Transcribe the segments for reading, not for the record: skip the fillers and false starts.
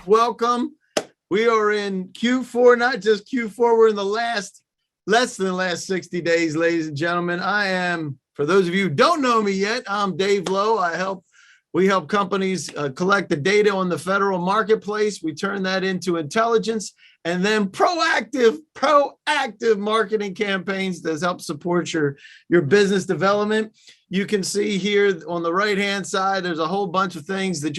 Welcome. We are in Q4, not just Q4. We're in the less than the last 60 days, ladies and gentlemen. I am, for those of you who don't know me yet, I'm Dave Lowe. We help companies collect the data on the federal marketplace. We turn that into intelligence and then proactive marketing campaigns that help support your business development. You can see here on the right-hand side, there's a whole bunch of things that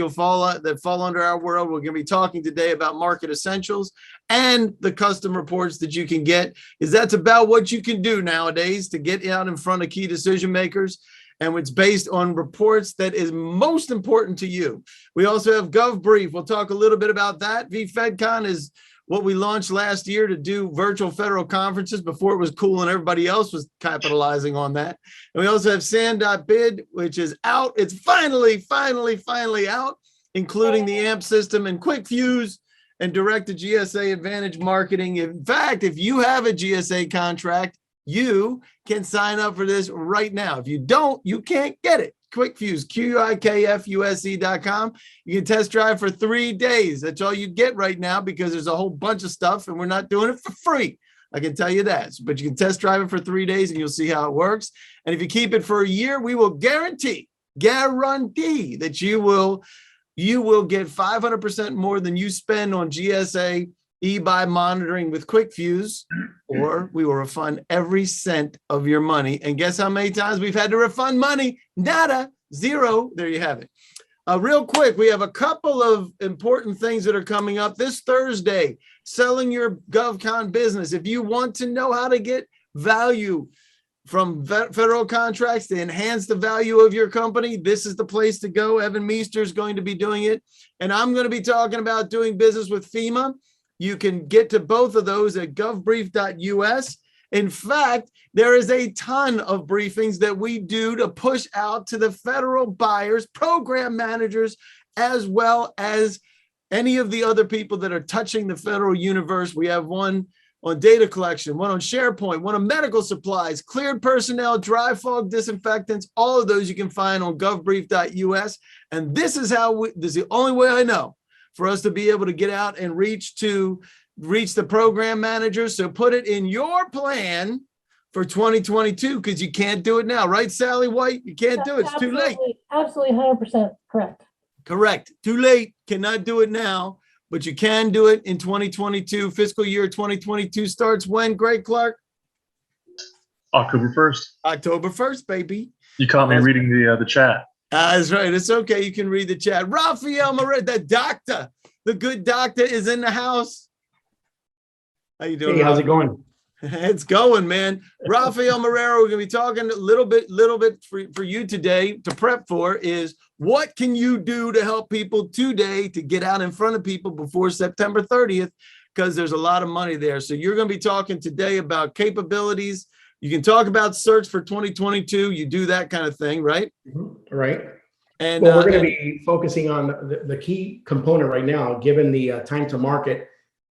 fall under our world. We're going to be talking today about market essentials and the custom reports that you can get, is that's about what you can do nowadays to get out in front of key decision makers. And it's based on reports that is most important to you. We also have GovBrief. We'll talk a little bit about that. VFedCon is what we launched last year to do virtual federal conferences before it was cool and everybody else was capitalizing on that. And we also have SAM.bid, which is out. It's finally out, including the AMP system and Quick Fuse and direct to GSA Advantage marketing. In fact, if you have a GSA contract, you can sign up for this right now. If you don't, you can't get it. Quick Fuse, QUIKFUSE.com. You can test drive for 3 days. That's all you get right now because there's a whole bunch of stuff and we're not doing it for free. I can tell you that. But you can test drive it for 3 days and you'll see how it works. And if you keep it for a year, we will guarantee that you will get 500% more than you spend on GSA e-buy monitoring with Quick Fuse, or we will refund every cent of your money. And guess how many times we've had to refund money? Nada, zero. There you have it. Real quick, we have a couple of important things that are coming up this Thursday. Selling your GovCon business. If you want to know how to get value from federal contracts to enhance the value of your company, this is the place to go. Evan Meester is going to be doing it. And I'm going to be talking about doing business with FEMA. You can get to both of those at govbrief.us. In fact, there is a ton of briefings that we do to push out to the federal buyers, program managers, as well as any of the other people that are touching the federal universe. We have one on data collection, one on SharePoint, one on medical supplies, cleared personnel, dry fog disinfectants. All of those you can find on govbrief.us. And this is the only way I know for us to be able to get out and reach the program managers. So put it in your plan for 2022 because you can't do it now, right, Sally White? You can't do it. It's too late. Absolutely 100% correct. Correct. Too late. Cannot do it now, but you can do it in 2022. Fiscal year 2022 starts when, Greg Clark? October 1st. October 1st, baby. You caught me reading the chat. That's right. It's okay. You can read the chat. Rafael Moreira, the good doctor is in the house. How you doing? Hey, how's it going? It's going, man. Rafael Moreira, we're going to be talking a little bit for you today to prep for is what can you do to help people today to get out in front of people before September 30th, because there's a lot of money there. So you're going to be talking today about capabilities. You can talk about search for 2022. You do that kind of thing, right? Mm-hmm. Right. And well, we're going to be focusing on the key component right now, given the time to market.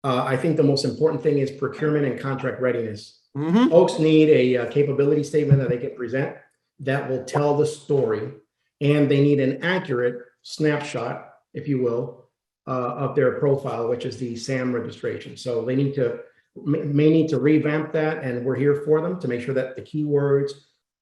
I think the most important thing is procurement and contract readiness. Mm-hmm. Folks need a capability statement that they can present that will tell the story, and they need an accurate snapshot, if you will, of their profile, which is the SAM registration. So they may need to revamp that, and we're here for them to make sure that the keywords,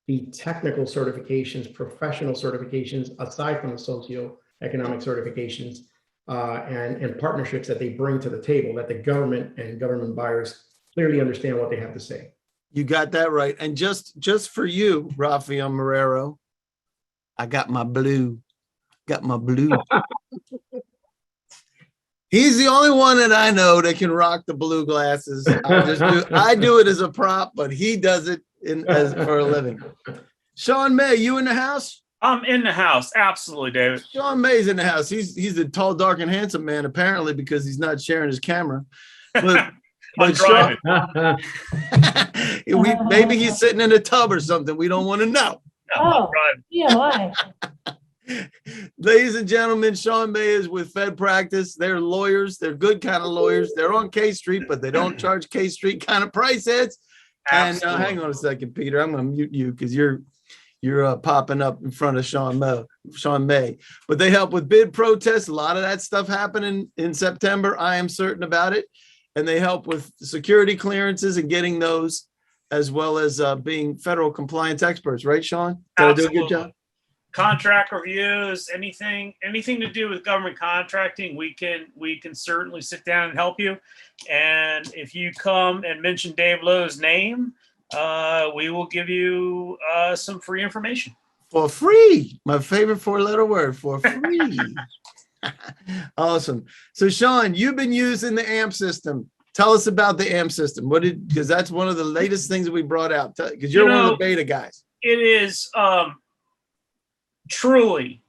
the technical certifications, professional certifications, aside from the socioeconomic certifications, and partnerships that they bring to the table, that the government and government buyers clearly understand what they have to say. You got that right. And just for you, Rafael Moreira, I got my blue. He's the only one that I know that can rock the blue glasses. I do it as a prop, but he does it for a living. Sean May, you in the house? I'm in the house. Absolutely, David. Sean May's in the house. He's a tall, dark, and handsome man, apparently, because he's not sharing his camera. But driving. Maybe he's sitting in a tub or something. We don't want to know. Oh, yeah. Ladies and gentlemen, Sean May is with Fed Practice. They're lawyers. They're good kind of lawyers. They're on K Street, but they don't charge K Street kind of price heads. And hang on a second, Peter. I'm going to mute you because you're popping up in front of Sean May. But they help with bid protests. A lot of that stuff happening in September. I am certain about it. And they help with security clearances and getting those, as well as being federal compliance experts. Right, Sean? Did I do a good job? Contract reviews, anything to do with government contracting, we can certainly sit down and help you. And if you come and mention Dave Lowe's name, we will give you some free information. For free. My favorite four-letter word, for free. Awesome. So Sean, you've been using the AMP system. Tell us about the AMP system. Because that's one of the latest things that we brought out, because you're one of the beta guys. It is truly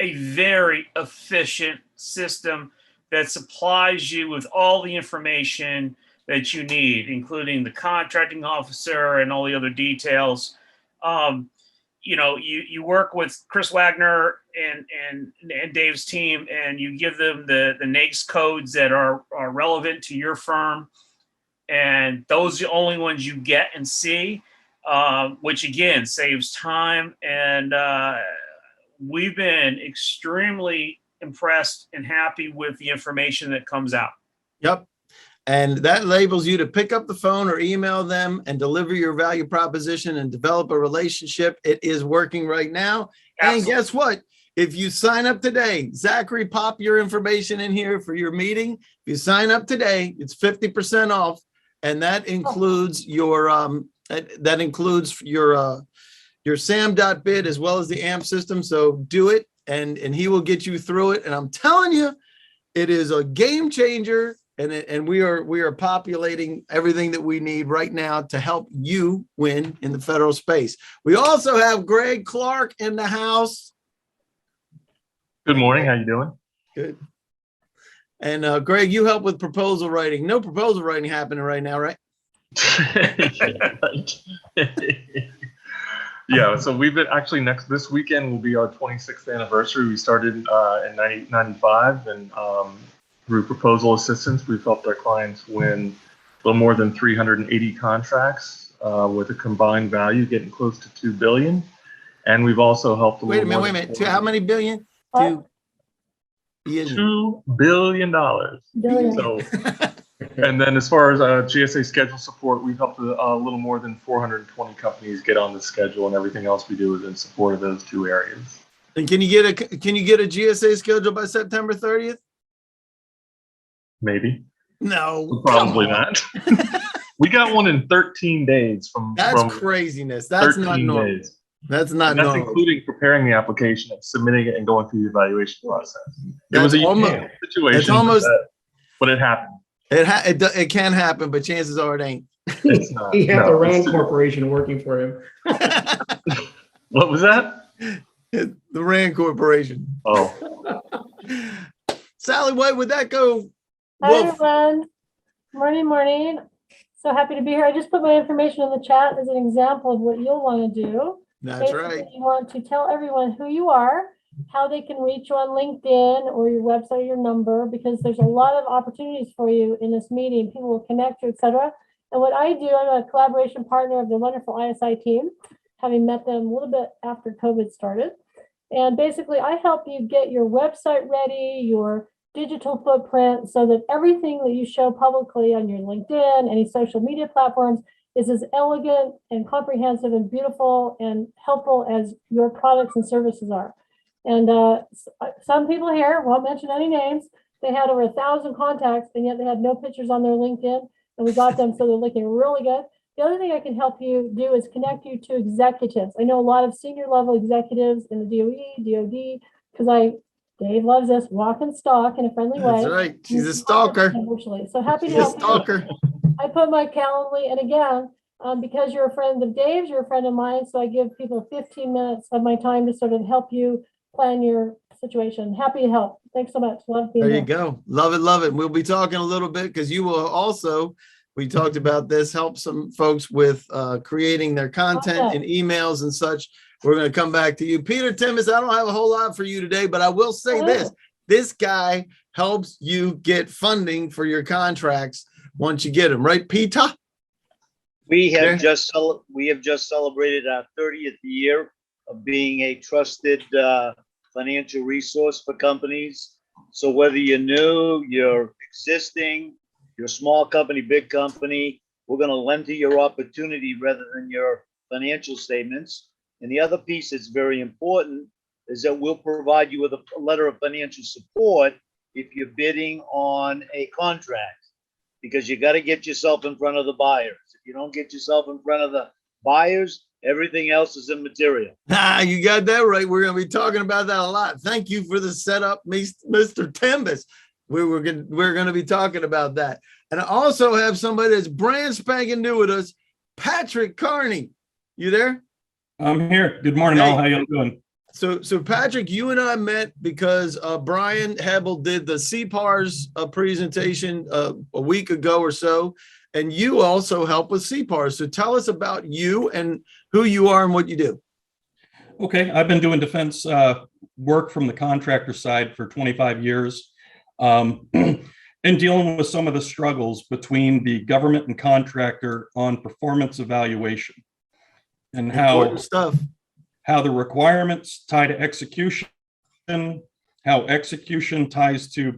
a very efficient system that supplies you with all the information that you need, including the contracting officer and all the other details. You work with Chris Wagner and Dave's team, and you give them the NAICS codes that are relevant to your firm. And those are the only ones you get and see, which again saves time. And we've been extremely impressed and happy with the information that comes out. Yep. And that labels you to pick up the phone or email them and deliver your value proposition and develop a relationship. It is working right now. Absolutely. And guess what? If you sign up today, Zachary, pop your information in here for your meeting. If you sign up today, it's 50% off. And that includes your your SAM.bid as well as the AMP system. So do it and he will get you through it. And I'm telling you, it is a game changer. And we are populating everything that we need right now to help you win in the federal space. We also have Greg Clark in the house. Good morning. How you doing? Good. And Greg, you help with proposal writing. No proposal writing happening right now, right? Yeah. So we've been actually this weekend will be our 26th anniversary. We started in 1995 and through proposal assistance, we've helped our clients win a little more than 380 contracts with a combined value getting close to $2 billion. And we've also helped. Wait a minute. How many billion? $2 billion. Billion. So, and then as far as GSA schedule support, we've helped a little more than 420 companies get on the schedule, and everything else we do is in support of those two areas. And can you get a GSA schedule by September 30th? Maybe. No, probably not. We got one in 13 days from. That's craziness. That's not normal. Days. That's not normal. That's including preparing the application and submitting it and going through the evaluation process. It was a situation. It's almost, but it happened. It can happen, but chances are it ain't. It's not. He had the RAND Corporation working for him. What was that? The RAND Corporation. Oh. Sally White, would that go? Hi, everyone. Morning. So happy to be here. I just put my information in the chat as an example of what you'll want to do. That's basically, right. You want to tell everyone who you are, how they can reach you on LinkedIn or your website, your number, because there's a lot of opportunities for you in this meeting. People will connect you, etc. And what I do, I'm a collaboration partner of the wonderful ISI team, having met them a little bit after COVID started. And basically, I help you get your website ready, your digital footprint, so that everything that you show publicly on your LinkedIn, any social media platforms, is as elegant and comprehensive and beautiful and helpful as your products and services are. And some people here, won't mention any names, they had over 1,000 contacts and yet they had no pictures on their LinkedIn, and we got them so they're looking really good. The other thing I can help you do is connect you to executives. I know a lot of senior level executives in the DOE, DOD, because Dave loves us, walk and stalk in a friendly way. That's right. She's a stalker. So happy to help stalker. I put my Calendly, and again, because you're a friend of Dave's, you're a friend of mine, so I give people 15 minutes of my time to sort of help you plan your situation. Happy to help. Thanks so much. Love being there. There You go. Love it. We'll be talking a little bit because you will also, we talked about this, help some folks with creating their content and emails and such. We're going to come back to you. Peter Timmis, I don't have a whole lot for you today, but I will say this guy helps you get funding for your contracts once you get them, right, Peter? We Yeah. have just celebrated our 30th year of being a trusted financial resource for companies. So whether you're new, you're existing, you're a small company, big company, we're going to lend to your opportunity rather than your financial statements. And the other piece that's very important is that we'll provide you with a letter of financial support if you're bidding on a contract, because you got to get yourself in front of the buyers. If you don't get yourself in front of the buyers, everything else is immaterial. You got that right. We're going to be talking about that a lot. Thank you for the setup, Mr. Timbus. We're going to be talking about that. And I also have somebody that's brand spanking new with us, Patrick Carney. You there? I'm here. Good morning, Hey. all. How y'all doing? So Patrick, you and I met because Brian Hebel did the CPARS presentation a week ago or so, and you also help with CPARS. So tell us about you and who you are and what you do. Okay, I've been doing defense work from the contractor side for 25 years, and dealing with some of the struggles between the government and contractor on performance evaluation and Important stuff. how the requirements tie to execution, how execution ties to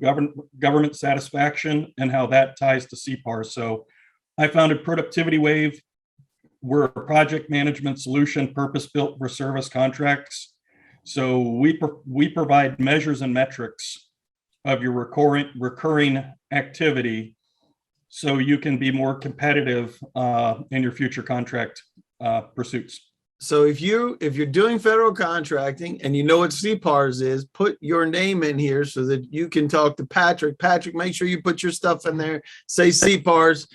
government satisfaction, and how that ties to CPARS. So I founded Productivity Wave. We're a project management solution purpose-built for service contracts. So we provide measures and metrics of your recurring activity so you can be more competitive in your future contract pursuits. So if you're doing federal contracting and you know what CPARS is, put your name in here so that you can talk to Patrick. Patrick, make sure you put your stuff in there. Say CPARS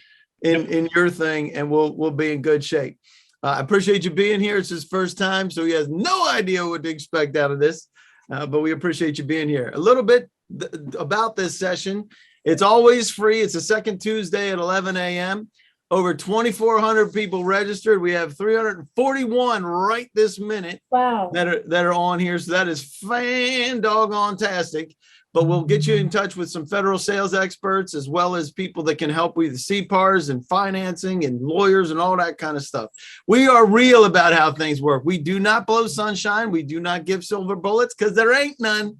in your thing, and we'll be in good shape. I appreciate you being here. It's his first time, so he has no idea what to expect out of this. But we appreciate you being here. A little bit about this session. It's always free. It's the second Tuesday at 11 a.m. Over 2,400 people registered. We have 341 right this minute. Wow. that are on here. So that is fan-doggone-tastic. But we'll get you in touch with some federal sales experts, as well as people that can help with CPARs and financing and lawyers and all that kind of stuff. We are real about how things work. We do not blow sunshine. We do not give silver bullets because there ain't none.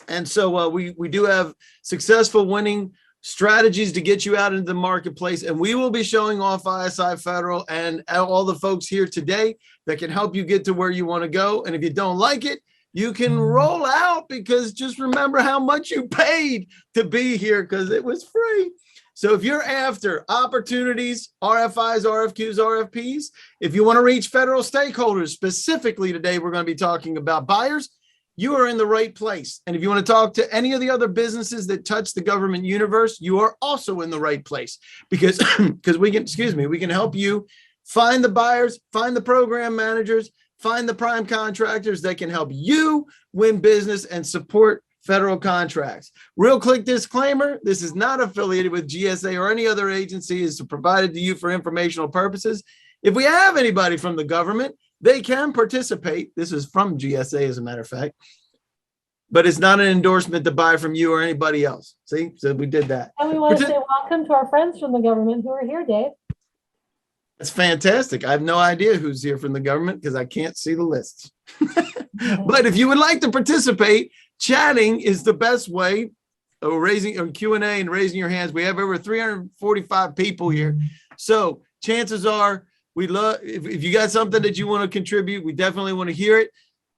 And so we do have successful winning strategies to get you out into the marketplace. And we will be showing off ISI Federal and all the folks here today that can help you get to where you want to go. And if you don't like it, you can roll out, because just remember how much you paid to be here, because it was free. So if you're after opportunities, RFIs, RFQs, RFPs, if you want to reach federal stakeholders, specifically today, we're going to be talking about buyers, you are in the right place. And if you want to talk to any of the other businesses that touch the government universe, you are also in the right place, because we can help you find the buyers, find the program managers, find the prime contractors that can help you win business and support federal contracts. Real quick disclaimer, this is not affiliated with GSA or any other agency. It's provided to you for informational purposes. If we have anybody from the government, they can participate. This is from GSA, as a matter of fact, but it's not an endorsement to buy from you or anybody else. See, so we did that. And we want to say welcome to our friends from the government who are here, Dave. That's fantastic. I have no idea who's here from the government because I can't see the lists. But if you would like to participate, chatting is the best way. Raising Q&A and raising your hands. We have over 345 people here. So chances are, we love, if you got something that you want to contribute, we definitely want to hear it.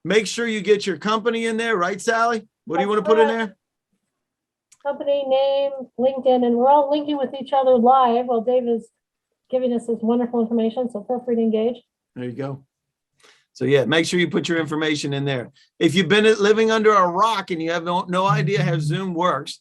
Make sure you get your company in there, right, Sally? What do you want to put in there? Company name, LinkedIn, and we're all linking with each other live while Dave is giving us this wonderful information. So feel free to engage. There you go. So yeah, make sure you put your information in there. If you've been living under a rock and you have no idea how Zoom works,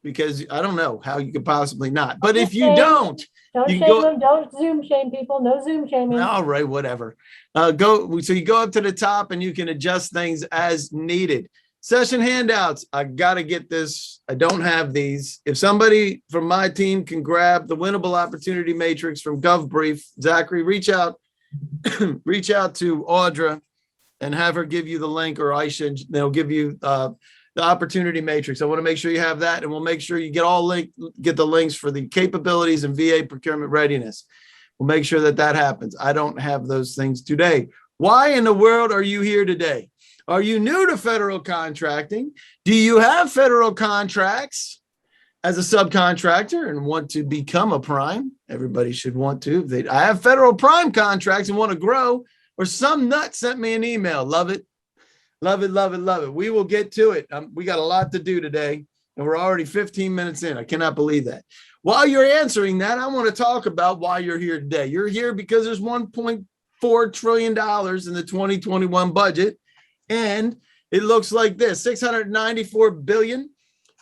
because I don't know how you could possibly not. But if you don't shame them. Don't Zoom shame people. No Zoom shaming. All right, whatever. So you go up to the top and you can adjust things as needed. Session handouts. I got to get this. I don't have these. If somebody from my team can grab the Winnable Opportunity Matrix from GovBrief, Zachary, reach out to Audra and have her give you the link, or Aisha, and they'll give you the Opportunity Matrix. I want to make sure you have that, and we'll make sure you get the links for the capabilities and VA procurement readiness. We'll make sure that that happens. I don't have those things today. Why in the world are you here today? Are you new to federal contracting? Do you have federal contracts as a subcontractor and want to become a prime? Everybody should want to. I have federal prime contracts and want to grow, or some nut sent me an email. Love it. Love it, love it, love it. We will get to it. We got a lot to do today, and we're already 15 minutes in. I cannot believe that. While you're answering that, I want to talk about why you're here today. You're here because there's $1.4 trillion in the 2021 budget, and it looks like this: $694 billion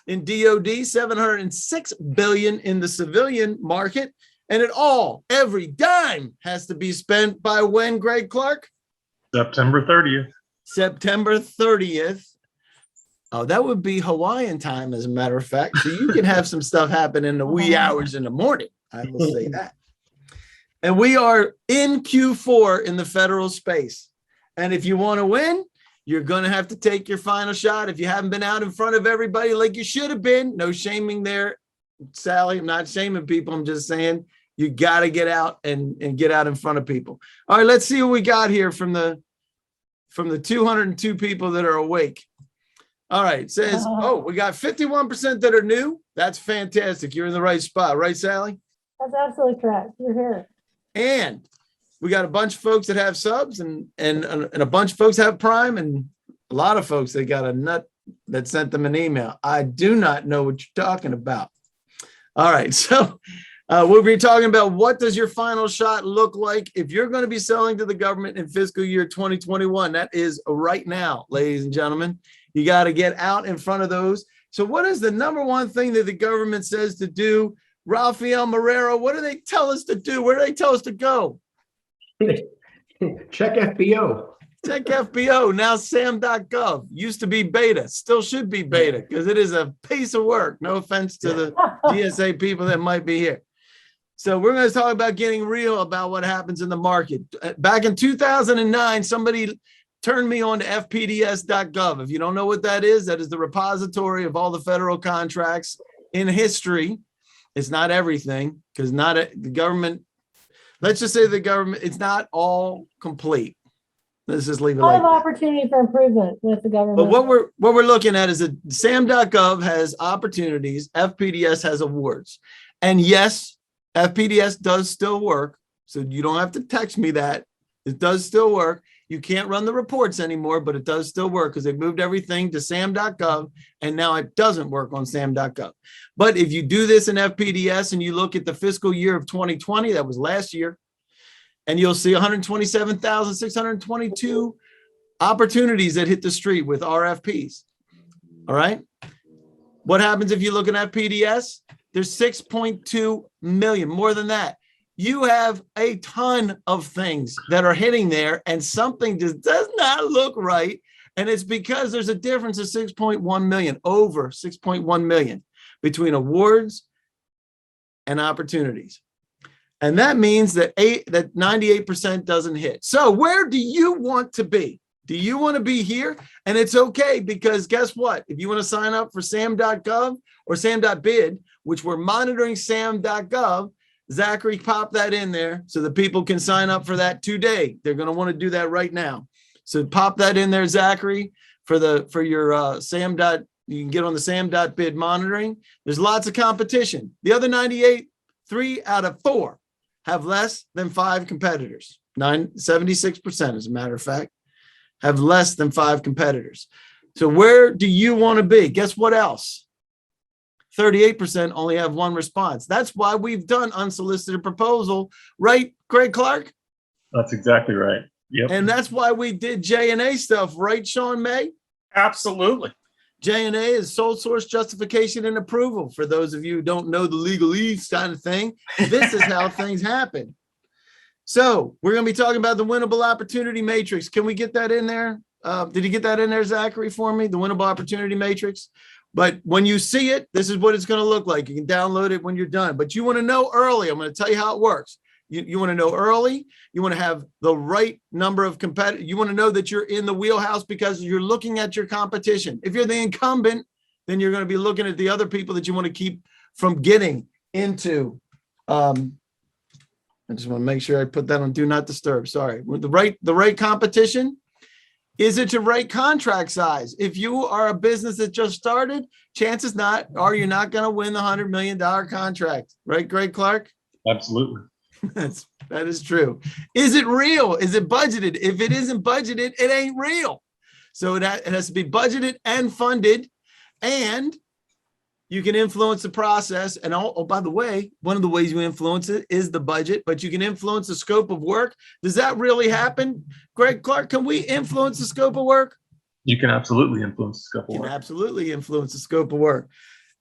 in DOD, $706 billion in the civilian market, and every dime has to be spent by when, Greg Clark? September 30th. September 30th. Oh, that would be Hawaiian time, as a matter of fact. So you can have some stuff happen in the wee hours in the morning. I will say that. And we are in Q4 in the federal space. And if you want to win, you're going to have to take your final shot. If you haven't been out in front of everybody like you should have been, no shaming there, Sally. I'm not shaming people. I'm just saying you got to get out and get out in front of people. All right, let's see what we got here from the 202 people that are awake. All right, it says, we got 51% that are new. That's fantastic. You're in the right spot, right, Sally? That's absolutely correct. You're here. And we got a bunch of folks that have subs and a bunch of folks have prime, and a lot of folks that got a nut that sent them an email. I do not know what you're talking about. All right, so we'll be talking about what does your final shot look like if you're going to be selling to the government in fiscal year 2021. That is right now, ladies and gentlemen. You got to get out in front of those. So what is the number one thing that the government says to do? Rafael Marrero, what do they tell us to do? Where do they tell us to go? Check FBO. Check FBO, now SAM.gov. Used to be beta, still should be beta, because it is a piece of work. No offense to the GSA people that might be here. So we're going to talk about getting real about what happens in the market. Back in 2009, somebody turned me on to fpds.gov. If you don't know what that is the repository of all the federal contracts in history. It's not everything, because the government, let's just say the government, it's not all complete. Let's just leave it like A lot of opportunity for improvement with the government. But what we're looking at is that SAM.gov has opportunities, FPDS has awards. And yes, FPDS does still work. So you don't have to text me that. It does still work. You can't run the reports anymore, but it does still work because they've moved everything to SAM.gov, and now it doesn't work on SAM.gov. But if you do this in FPDS and you look at the fiscal year of 2020, that was last year, and you'll see 127,622 opportunities that hit the street with RFPs. All right. What happens if you look at FPDS? There's 6.2 million, more than that. You have a ton of things that are hitting there, and something just does not look right. And it's because there's a difference of 6.1 million, over 6.1 million between awards and opportunities. And that means that 98% doesn't hit. So where do you want to be? Do you want to be here? And it's okay, because guess what? If you want to sign up for SAM.gov or SAM.bid, which we're monitoring SAM.gov, Zachary, pop that in there so that people can sign up for that today. They're going to want to do that right now. So pop that in there, Zachary, for your SAM. You can get on the SAM.bid monitoring. There's lots of competition. The other 98, 3 out of 4 have less than 5 competitors. 76%, as a matter of fact, have less than 5 competitors. So where do you want to be? Guess what else? 38% only have 1 response. That's why we've done unsolicited proposal, right, Greg Clark? That's exactly right. Yep. And that's why we did J&A stuff, right, Sean May? Absolutely. J&A is sole source justification and approval. For those of you who don't know the legalese kind of thing, this is how things happen. So we're going to be talking about the winnable opportunity matrix. Can we get that in there? Did you get that in there, Zachary, for me? The winnable opportunity matrix? But when you see it, this is what it's going to look like. You can download it when you're done. But you want to know early. I'm going to tell you how it works. You want to know early. You want to have the right number of competitors. You want to know that you're in the wheelhouse because you're looking at your competition. If you're the incumbent, then you're going to be looking at the other people that you want to keep from getting into I just want to make sure I put that on do not disturb. Sorry. With the right competition, is it your right contract size? If you are a business that just started, chances not are you're not going to win the $100 million contract, right, Greg Clark? Absolutely. That is true. Is it real? Is it budgeted? If it isn't budgeted, it ain't real. So it has to be budgeted and funded, and you can influence the process. And oh, by the way, one of the ways you influence it is the budget, but you can influence the scope of work. Does that really happen? Greg Clark, can we influence the scope of work? You can absolutely influence the scope of You work. can absolutely influence the scope of work.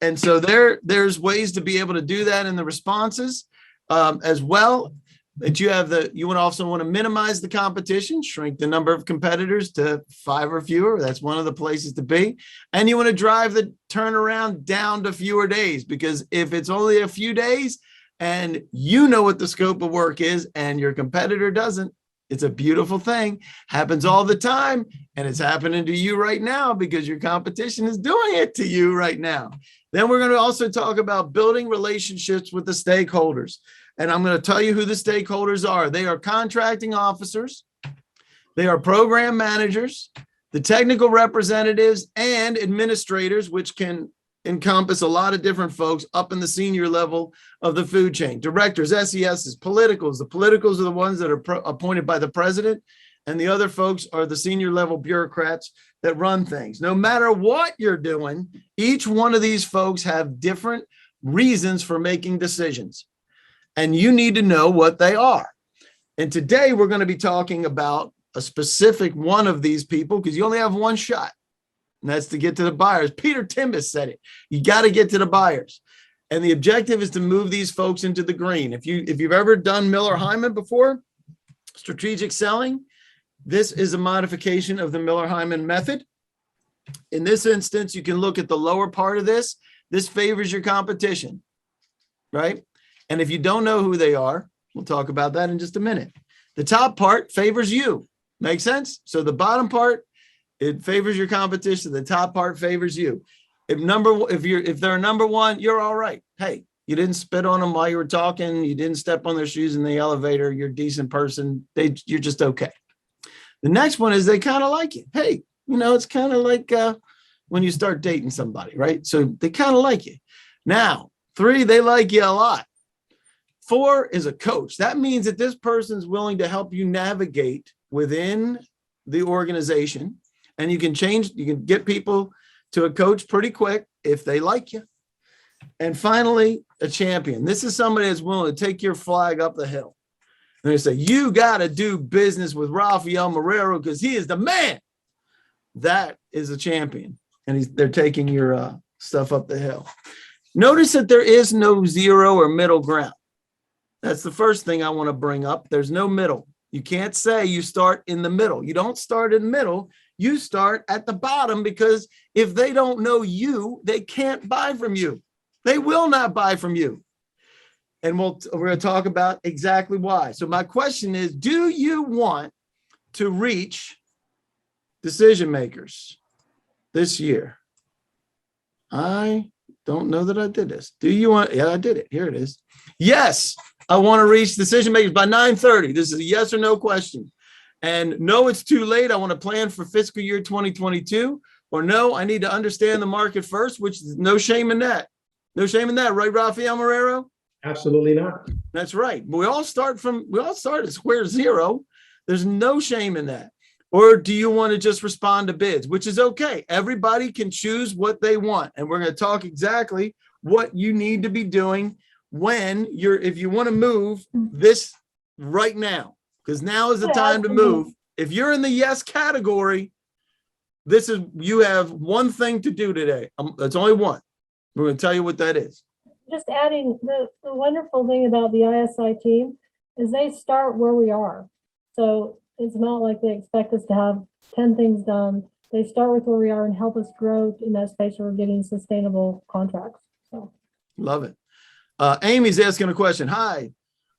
And so there's ways to be able to do that in the responses as well. That you also want to minimize the competition, shrink the number of competitors to 5 or fewer. That's one of the places to be. And you want to drive the turnaround down to fewer days, because if it's only a few days and you know what the scope of work is and your competitor doesn't, it's a beautiful thing. Happens all the time. And it's happening to you right now because your competition is doing it to you right now. Then we're going to also talk about building relationships with the stakeholders. And I'm going to tell you who the stakeholders are. They are contracting officers, they are program managers, the technical representatives, and administrators, which can encompass a lot of different folks up in the senior level of the food chain. Directors, SESs, politicals. The politicals are the ones that are appointed by the president, and the other folks are the senior level bureaucrats that run things. No matter what you're doing, each one of these folks have different reasons for making decisions. And you need to know what they are. And today we're going to be talking about a specific one of these people, because you only have one shot, and that's to get to the buyers. Peter Timbus said it. You got to get to the buyers. And the objective is to move these folks into the green. If you've ever done Miller-Heiman before, strategic selling, this is a modification of the Miller-Heiman method. In this instance, you can look at the lower part of this. This favors your competition, right? And if you don't know who they are, we'll talk about that in just a minute. The top part favors you. Make sense? So the bottom part, it favors your competition. The top part favors you. If they're number one, you're all right. Hey, you didn't spit on them while you were talking. You didn't step on their shoes in the elevator. You're a decent person. You're just okay. The next one is they kind of like you. Hey, it's kind of like when you start dating somebody, right? So they kind of like you. Now, 3, they like you a lot. 4 is a coach. That means that this person's willing to help you navigate within the organization, and you can get people to a coach pretty quick if they like you. And finally, a champion. This is somebody that's willing to take your flag up the hill. And they say, you got to do business with Rafael Marrero because he is the man. That is a champion. And they're taking your stuff up the hill. Notice that there is no zero or middle ground. That's the first thing I want to bring up. There's no middle. You can't say you start in the middle. You don't start in the middle. You start at the bottom, because if they don't know you, they can't buy from you. They will not buy from you. And we're going to talk about exactly why. So my question is, do you want to reach decision makers this year? I don't know that I did this. Do you want? Yeah, I did it. Here it is. Yes, I want to reach decision makers by 9:30. This is a yes or no question. And no, it's too late. I want to plan for fiscal year 2022. Or no, I need to understand the market first, which is no shame in that. No shame in that, right, Rafael Marrero? Absolutely not. That's right. We all start at square zero. There's no shame in that. Or do you want to just respond to bids, which is okay. Everybody can choose what they want. And we're going to talk exactly what you need to be doing if you want to move this right now, because now is the time to move. If you're in the yes category, you have one thing to do today. That's only one. We're going to tell you what that is. Just adding, the wonderful thing about the ISI team is they start where we are. So it's not like they expect us to have 10 things done. They start with where we are and help us grow in that space where we're getting sustainable contracts. So love it. Amy's asking a question. Hi,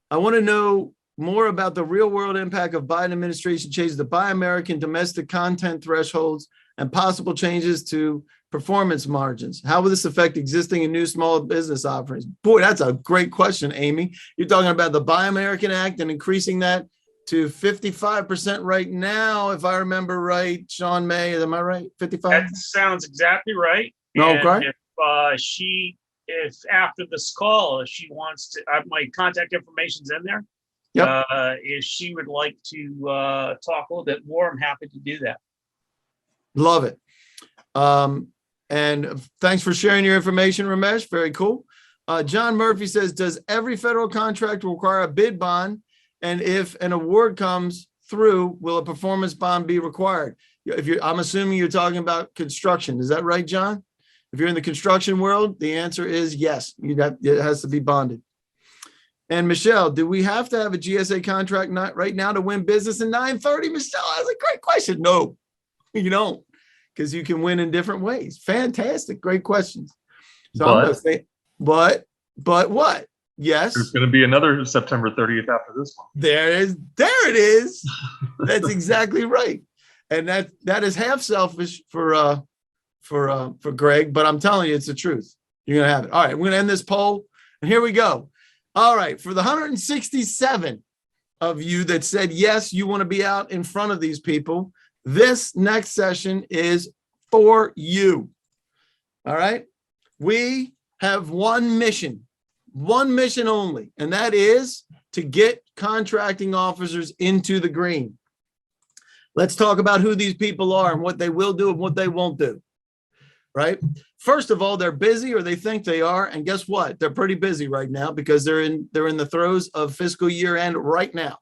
I want to know more about the real world impact of Biden administration changes to Buy American domestic content thresholds and possible changes to performance margins. How will this affect existing and new small business offerings? Boy, that's a great question, Amy. You're talking about the Buy American Act and increasing that to 55% right now, if I remember right. Sean May, am I right? 55? That sounds exactly right. Okay. And if after this call, if she wants to, my contact information's in there. Yep. If she would like to talk a little bit more, I'm happy to do that. Love it. And thanks for sharing your information, Ramesh. Very cool. John Murphy says, does every federal contract require a bid bond? And if an award comes through, will a performance bond be required? I'm assuming you're talking about construction. Is that right, John? If you're in the construction world, the answer is yes. It has to be bonded. And Michelle, do we have to have a GSA contract right now to win business in 930? Michelle, that's a great question. No, you don't, because you can win in different ways. Fantastic. Great questions. So I'm going to say, but what? Yes. There's going to be another September 30th after this one. There it is. That's exactly right. And that is half selfish for Greg, but I'm telling you, it's the truth. You're going to have it. All right. We're going to end this poll, and here we go. All right. For the 167 of you that said, yes, you want to be out in front of these people, this next session is for you. All right. We have one mission only, and that is to get contracting officers into the green. Let's talk about who these people are and what they will do and what they won't do. Right? First of all, they're busy, or they think they are, and guess what? They're pretty busy right now because they're in the throes of fiscal year end right now.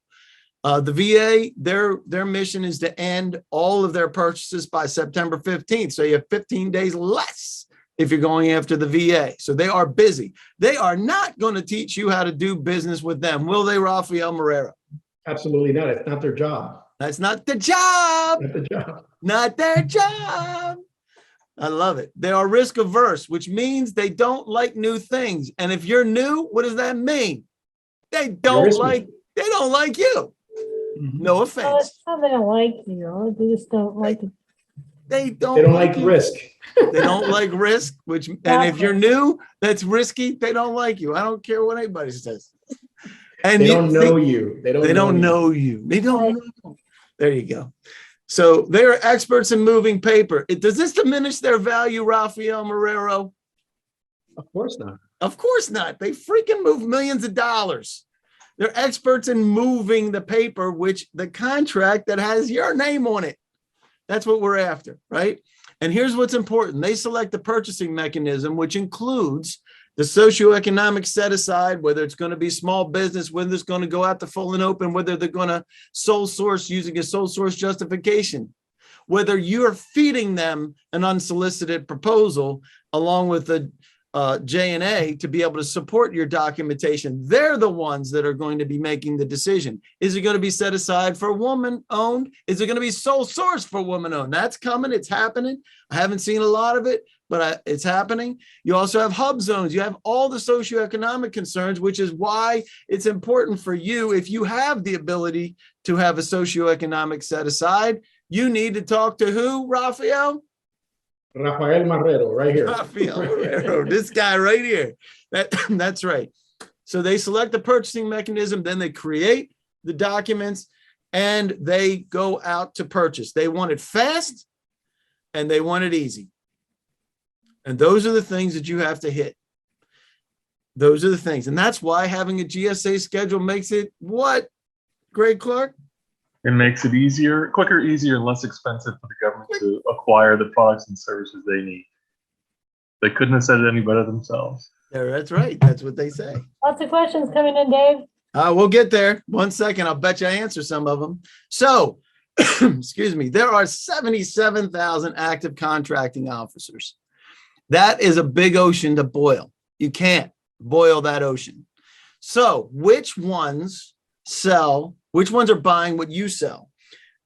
The VA, their mission is to end all of their purchases by September 15th. So you have 15 days less if you're going after the VA. So they are busy. They are not going to teach you how to do business with them, will they, Rafael Marrero? Absolutely not. It's not their job. That's not the job. Not the job. Not their job. I love it. They are risk averse, which means they don't like new things. And if you're new, what does that mean? They don't like you. No Well, offense. it's not they don't like you. They just don't like it. They don't like you. risk. They don't like risk, and if you're new, that's risky. They don't like you. I don't care what anybody says. And they don't know you. They don't know you. They don't know. There you go. So they are experts in moving paper. Does this diminish their value, Rafael Marrero? Of course not. Of course not. They freaking move millions of dollars. They're experts in moving the paper, which the contract that has your name on it. That's what we're after, right? And here's what's important. They select the purchasing mechanism, which includes the socioeconomic set aside, whether it's going to be small business, whether it's going to go out to full and open, whether they're going to sole source using a sole source justification, whether you're feeding them an unsolicited proposal along with the J&A to be able to support your documentation. They're the ones that are going to be making the decision. Is it going to be set aside for woman owned? Is it going to be sole source for woman owned? That's coming. It's happening. I haven't seen a lot of it, but it's happening. You also have hub zones. You have all the socioeconomic concerns, which is why it's important for you, if you have the ability to have a socioeconomic set aside, you need to talk to who, Rafael? Rafael Marrero, right here. Rafael Marrero, this guy right here. That's right. So they select the purchasing mechanism, then they create the documents, and they go out to purchase. They want it fast, and they want it easy. And those are the things that you have to hit. Those are the things. And that's why having a GSA schedule makes it what, Greg Clark? It makes it easier, quicker, easier, and less expensive for the government to acquire the products and services they need. They couldn't have said it any better themselves. Yeah, that's right. That's what they say. Lots of questions coming in, Dave. We'll get there. 1 second. I'll bet you I answer some of them. So, excuse me, there are 77,000 active contracting officers. That is a big ocean to boil. You can't boil that ocean. So which ones sell? Which ones are buying what you sell?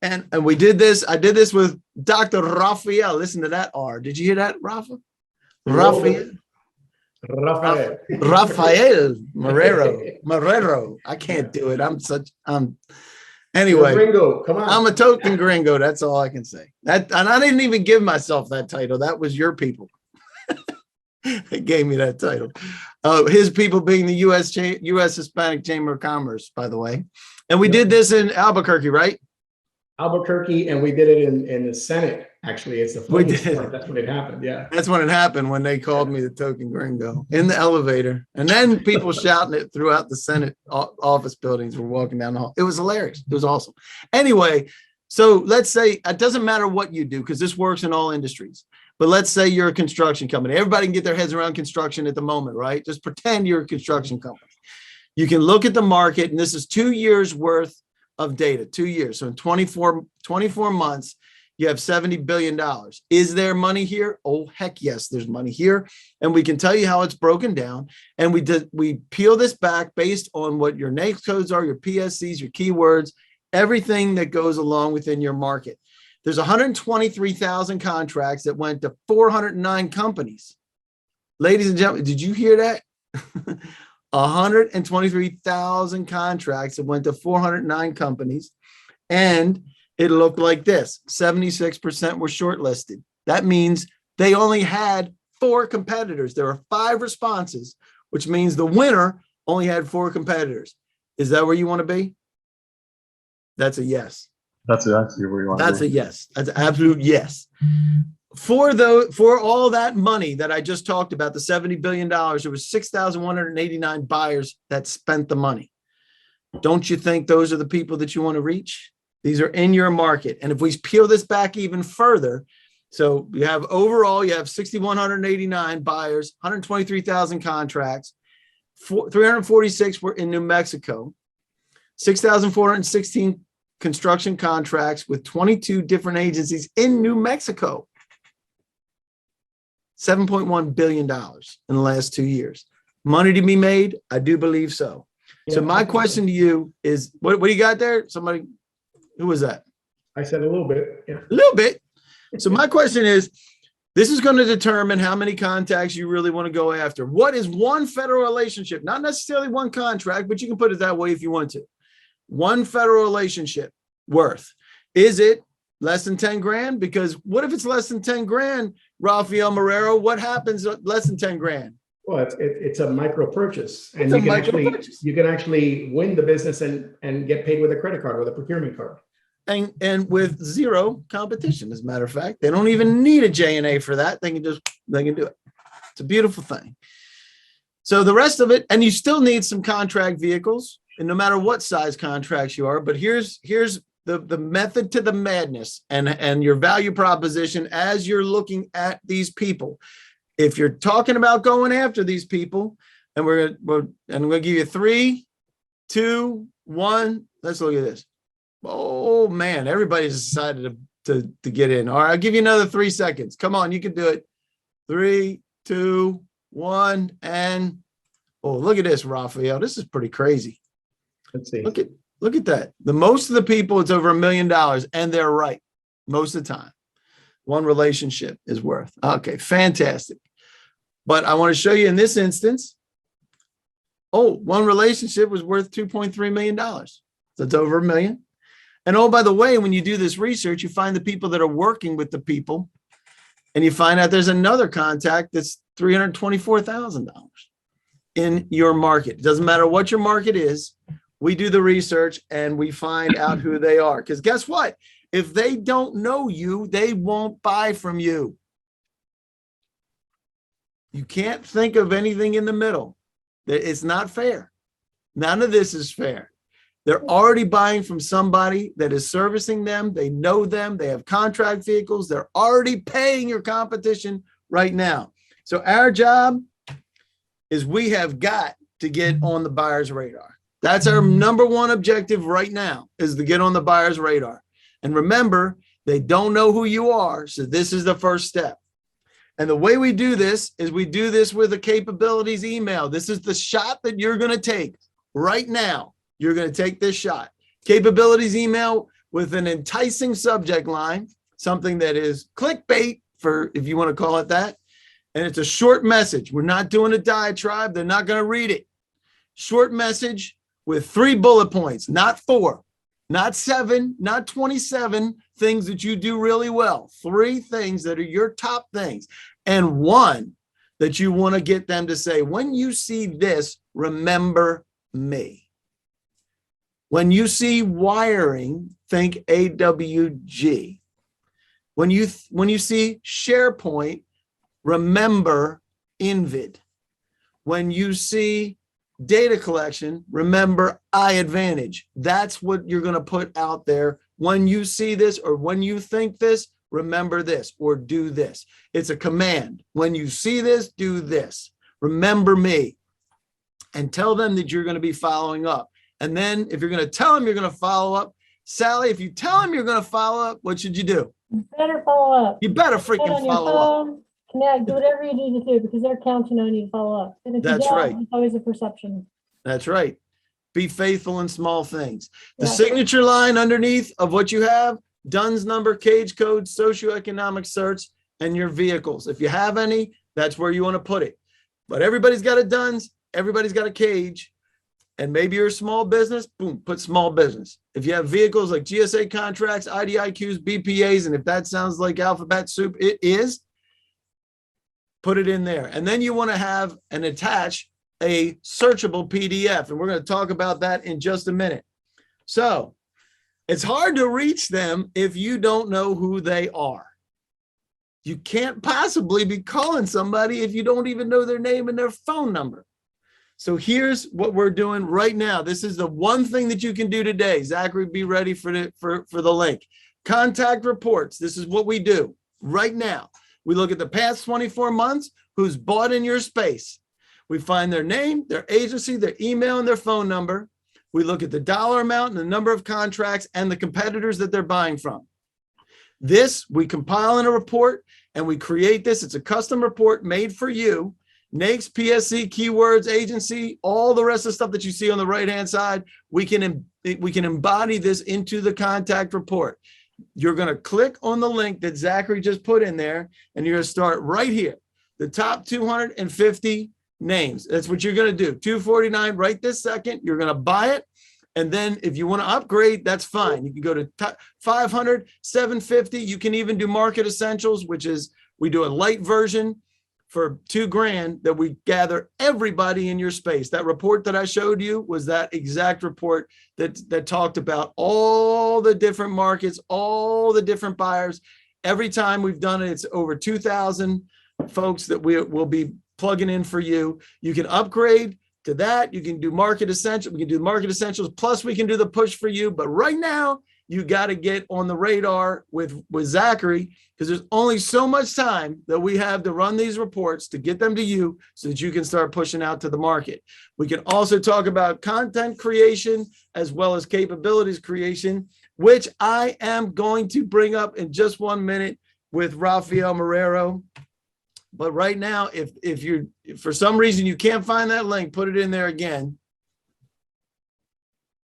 And we did this. I did this with Dr. Rafael. Listen to that R. Did you hear that, Rafa? Rafael. Rafael. Rafael Marrero. I can't do it. Anyway, Gringo, come on. I'm a token gringo. That's all I can say. And I didn't even give myself that title. That was your people. They gave me that title. His people being the U.S. Hispanic Chamber of Commerce, by the way. And we did this in Albuquerque, right? Albuquerque, and we did it in the Senate. Actually, it's the We funniest did. part. That's when it happened. Yeah. That's when it happened, when they called me the token gringo in the elevator. And then people shouting it throughout the Senate office buildings were walking down the hall. It was hilarious. It was awesome. Anyway, so let's say it doesn't matter what you do, because this works in all industries. But let's say you're a construction company. Everybody can get their heads around construction at the moment, right? Just pretend you're a construction company. You can look at the market, and this is 2 years worth of data, 2 years. So in 24 months, you have $70 billion. Is there money here? Oh, heck yes, there's money here. And we can tell you how it's broken down. And we peel this back based on what your NAICS codes are, your PSCs, your keywords, everything that goes along within your market. There's 123,000 contracts that went to 409 companies. Ladies and gentlemen, did you hear that? 123,000 contracts that went to 409 companies. And it looked like this: 76% were shortlisted. That means they only had 4 competitors. There were 5 responses, which means the winner only had 4 competitors. Is that where you want to be? That's a yes. That's exactly where you want to That's be. a yes. That's an absolute yes. For all that money that I just talked about, the $70 billion, there was 6,189 buyers that spent the money. Don't you think those are the people that you want to reach? These are in your market. And if we peel this back even further, so you have overall, you have 6,189 buyers, 123,000 contracts, 346 were in New Mexico, 6,416 construction contracts with 22 different agencies in New Mexico. $7.1 billion in the last 2 years. Money to be made? I do believe so. So my question to you is, what do you got there? Somebody, who was that? I said a little bit. Yeah. A little bit. So my question is, this is going to determine how many contacts you really want to go after. What is one federal relationship? Not necessarily one contract, but you can put it that way if you want to. One federal relationship worth. Is it less than 10 grand? Because what if it's less than 10 grand, Rafael Marrero? What happens at less than 10 grand? Well, it's a micro purchase, and It's you can actually win the business and get paid with a credit card, with a procurement card. And with zero competition, as a matter of fact. They don't even need a J&A for that. They can do it. It's a beautiful thing. So the rest of it, and you still need some contract vehicles, and no matter what size contracts you are, but here's the method to the madness and your value proposition as you're looking at these people. If you're talking about going after these people, and we're going to give you 3, 2, 1. Let's look at this. Oh man, everybody's decided to get in. All right, I'll give you another 3 seconds. Come on, you can do it. 3, 2, 1, and oh, look at this, Rafael. This is pretty crazy. Let's see. Look at that. The most of the people, it's over $1 million, and they're right most of the time. One relationship is worth. Okay, fantastic. But I want to show you in this instance, one relationship was worth $2.3 million. So it's over $1 million. And oh, by the way, when you do this research, you find the people that are working with the people, and you find out there's another contact that's $324,000 in your market. It doesn't matter what your market is. We do the research and we find out who they are. Because guess what? If they don't know you, they won't buy from you. You can't think of anything in the middle. It's not fair. None of this is fair. They're already buying from somebody that is servicing them. They know them. They have contract vehicles. They're already paying your competition right now. So our job is we have got to get on the buyer's radar. That's our number one objective right now, is to get on the buyer's radar. And remember, they don't know who you are. So this is the first step. And the way we do this is we do this with a capabilities email. This is the shot that you're going to take right now. You're going to take this shot. Capabilities email with an enticing subject line, something that is clickbait, for if you want to call it that. And it's a short message. We're not doing a diatribe. They're not going to read it. Short message with 3 bullet points, not 4, not 7, not 27 things that you do really well. 3 things that are your top things. And 1 that you want to get them to say, when you see this, remember me. When you see wiring, think AWG. When you see SharePoint, remember Invid. When you see data collection, remember iAdvantage. That's what you're going to put out there. When you see this or when you think this, remember this or do this. It's a command. When you see this, do this. Remember me. And tell them that you're going to be following up. And then if you're going to tell them you're going to follow up, Sally, if you tell them you're going to follow up, what should you do? You better follow up. You better Get freaking on your follow up. phone, connect, do whatever you need to do because they're counting on you to follow up. And if you That's don't, right. it's always a perception. That's right. Be faithful in small things. The Yeah. signature line underneath of what you have, DUNS number, cage code, socioeconomic certs, and your vehicles. If you have any, that's where you want to put it. But everybody's got a DUNS, everybody's got a cage, and maybe you're a small business, boom, put small business. If you have vehicles like GSA contracts, IDIQs, BPAs, and if that sounds like alphabet soup, it is, put it in there. And then you want to have and attach a searchable PDF. And we're going to talk about that in just a minute. So it's hard to reach them if you don't know who they are. You can't possibly be calling somebody if you don't even know their name and their phone number. So here's what we're doing right now. This is the one thing that you can do today. Zachary, be ready for the link. Contact reports. This is what we do right now. We look at the past 24 months, who's bought in your space. We find their name, their agency, their email, and their phone number. We look at the dollar amount and the number of contracts and the competitors that they're buying from. This, we compile in a report and we create this. It's a custom report made for you. NAICS, PSC, keywords, agency, all the rest of the stuff that you see on the right-hand side, we can embody this into the contact report. You're going to click on the link that Zachary just put in there, and you're going to start right here. The top 250 names. That's what you're going to do. 249 right this second. You're going to buy it. And then if you want to upgrade, that's fine. You can go to 500, 750. You can even do market essentials, which is we do a light version for $2,000 that we gather everybody in your space. That report that I showed you was that exact report that talked about all the different markets, all the different buyers. Every time we've done it, it's over 2,000 folks that we will be plugging in for you. You can upgrade to that. You can do market essentials. We can do market essentials. Plus we can do the push for you. But right now you got to get on the radar with Zachary, because there's only so much time that we have to run these reports to get them to you so that you can start pushing out to the market. We can also talk about content creation as well as capabilities creation, which I am going to bring up in just 1 minute with Rafael Marrero. But right now, if you're, for some reason you can't find that link, put it in there again.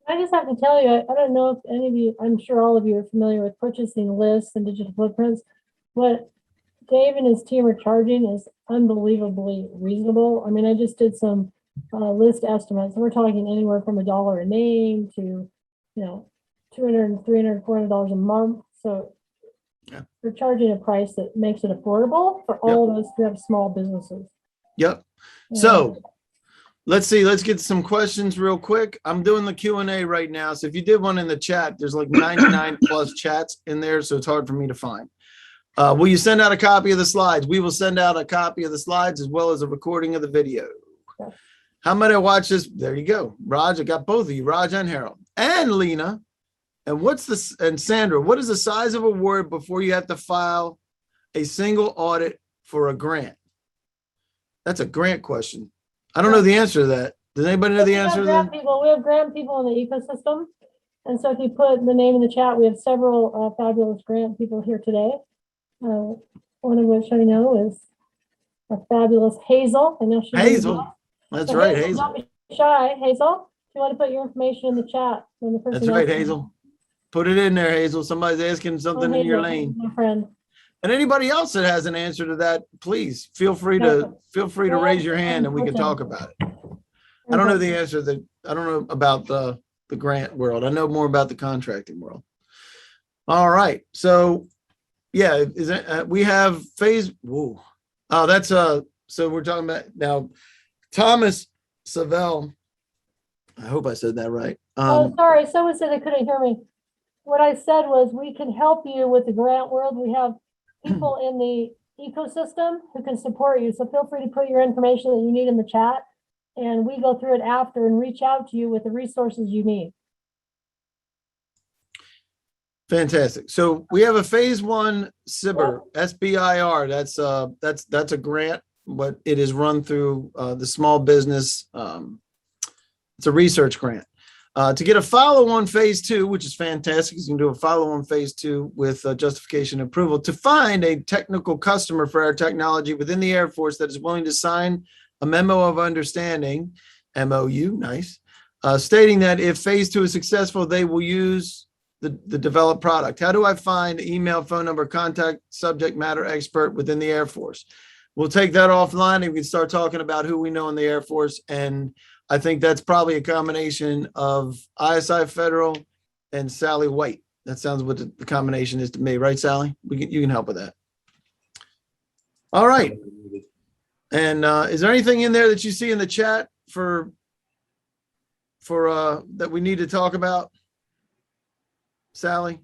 I just have to tell you, I don't know if any of you, I'm sure all of you are familiar with purchasing lists and digital footprints. What Dave and his team are charging is unbelievably reasonable. I mean, I just did some list estimates. We're talking anywhere from $1 a name to, $200, $300, $400 a month. So yeah, they're charging a price that makes it affordable for all of us who have small businesses. Yep. So let's see. Let's get some questions real quick. I'm doing the Q&A right now. So if you did one in the chat, there's like 99 plus chats in there. So it's hard for me to find. Will you send out a copy of the slides? We will send out a copy of the slides as well as a recording of the video. Yeah. How many watch this? There you go. Raj, I got both of you, Raj and Harold. And Lena. And and Sandra, what is the size of a word before you have to file a single audit for a grant? That's a grant question. I don't know the answer to that. Does anybody know the answer to that? We have grant people in the ecosystem. And so if you put the name in the chat, we have several fabulous grant people here today. One of which I know is a fabulous Hazel. I know she's Hazel. That's right, Hazel. Don't be shy, Hazel. If you want to put your information in the chat, when the person That's right, Hazel. Put it in there, Hazel. Somebody's asking something in your lane. My friend. And anybody else that has an answer to that, please feel free to raise your hand and we can talk about it. I don't know the answer I don't know about the grant world. I know more about the contracting world. All right. So yeah, is that, we have phase. Whoa. Oh, that's so we're talking about now Thomas Savell. I hope I said that right. Oh, sorry. Someone said they couldn't hear me. What I said was we can help you with the grant world. We have people in the ecosystem who can support you. So feel free to put your information that you need in the chat and we go through it after and reach out to you with the resources you need. Fantastic. So we have a phase one SBIR, SBIR. That's a grant, but it is run through the small business. It's a research grant. To get a follow-on phase two, which is fantastic, you can do a follow-on phase two with justification and approval to find a technical customer for our technology within the Air Force that is willing to sign a memo of understanding, MOU, nice, stating that if phase two is successful, they will use the developed product. How do I find email, phone number, contact, subject matter expert within the Air Force? We'll take that offline and we can start talking about who we know in the Air Force. And I think that's probably a combination of ISI Federal and Sally White. That sounds what the combination is to me, right, Sally? You can help with that. All right. And is there anything in there that you see in the chat for that we need to talk about, Sally?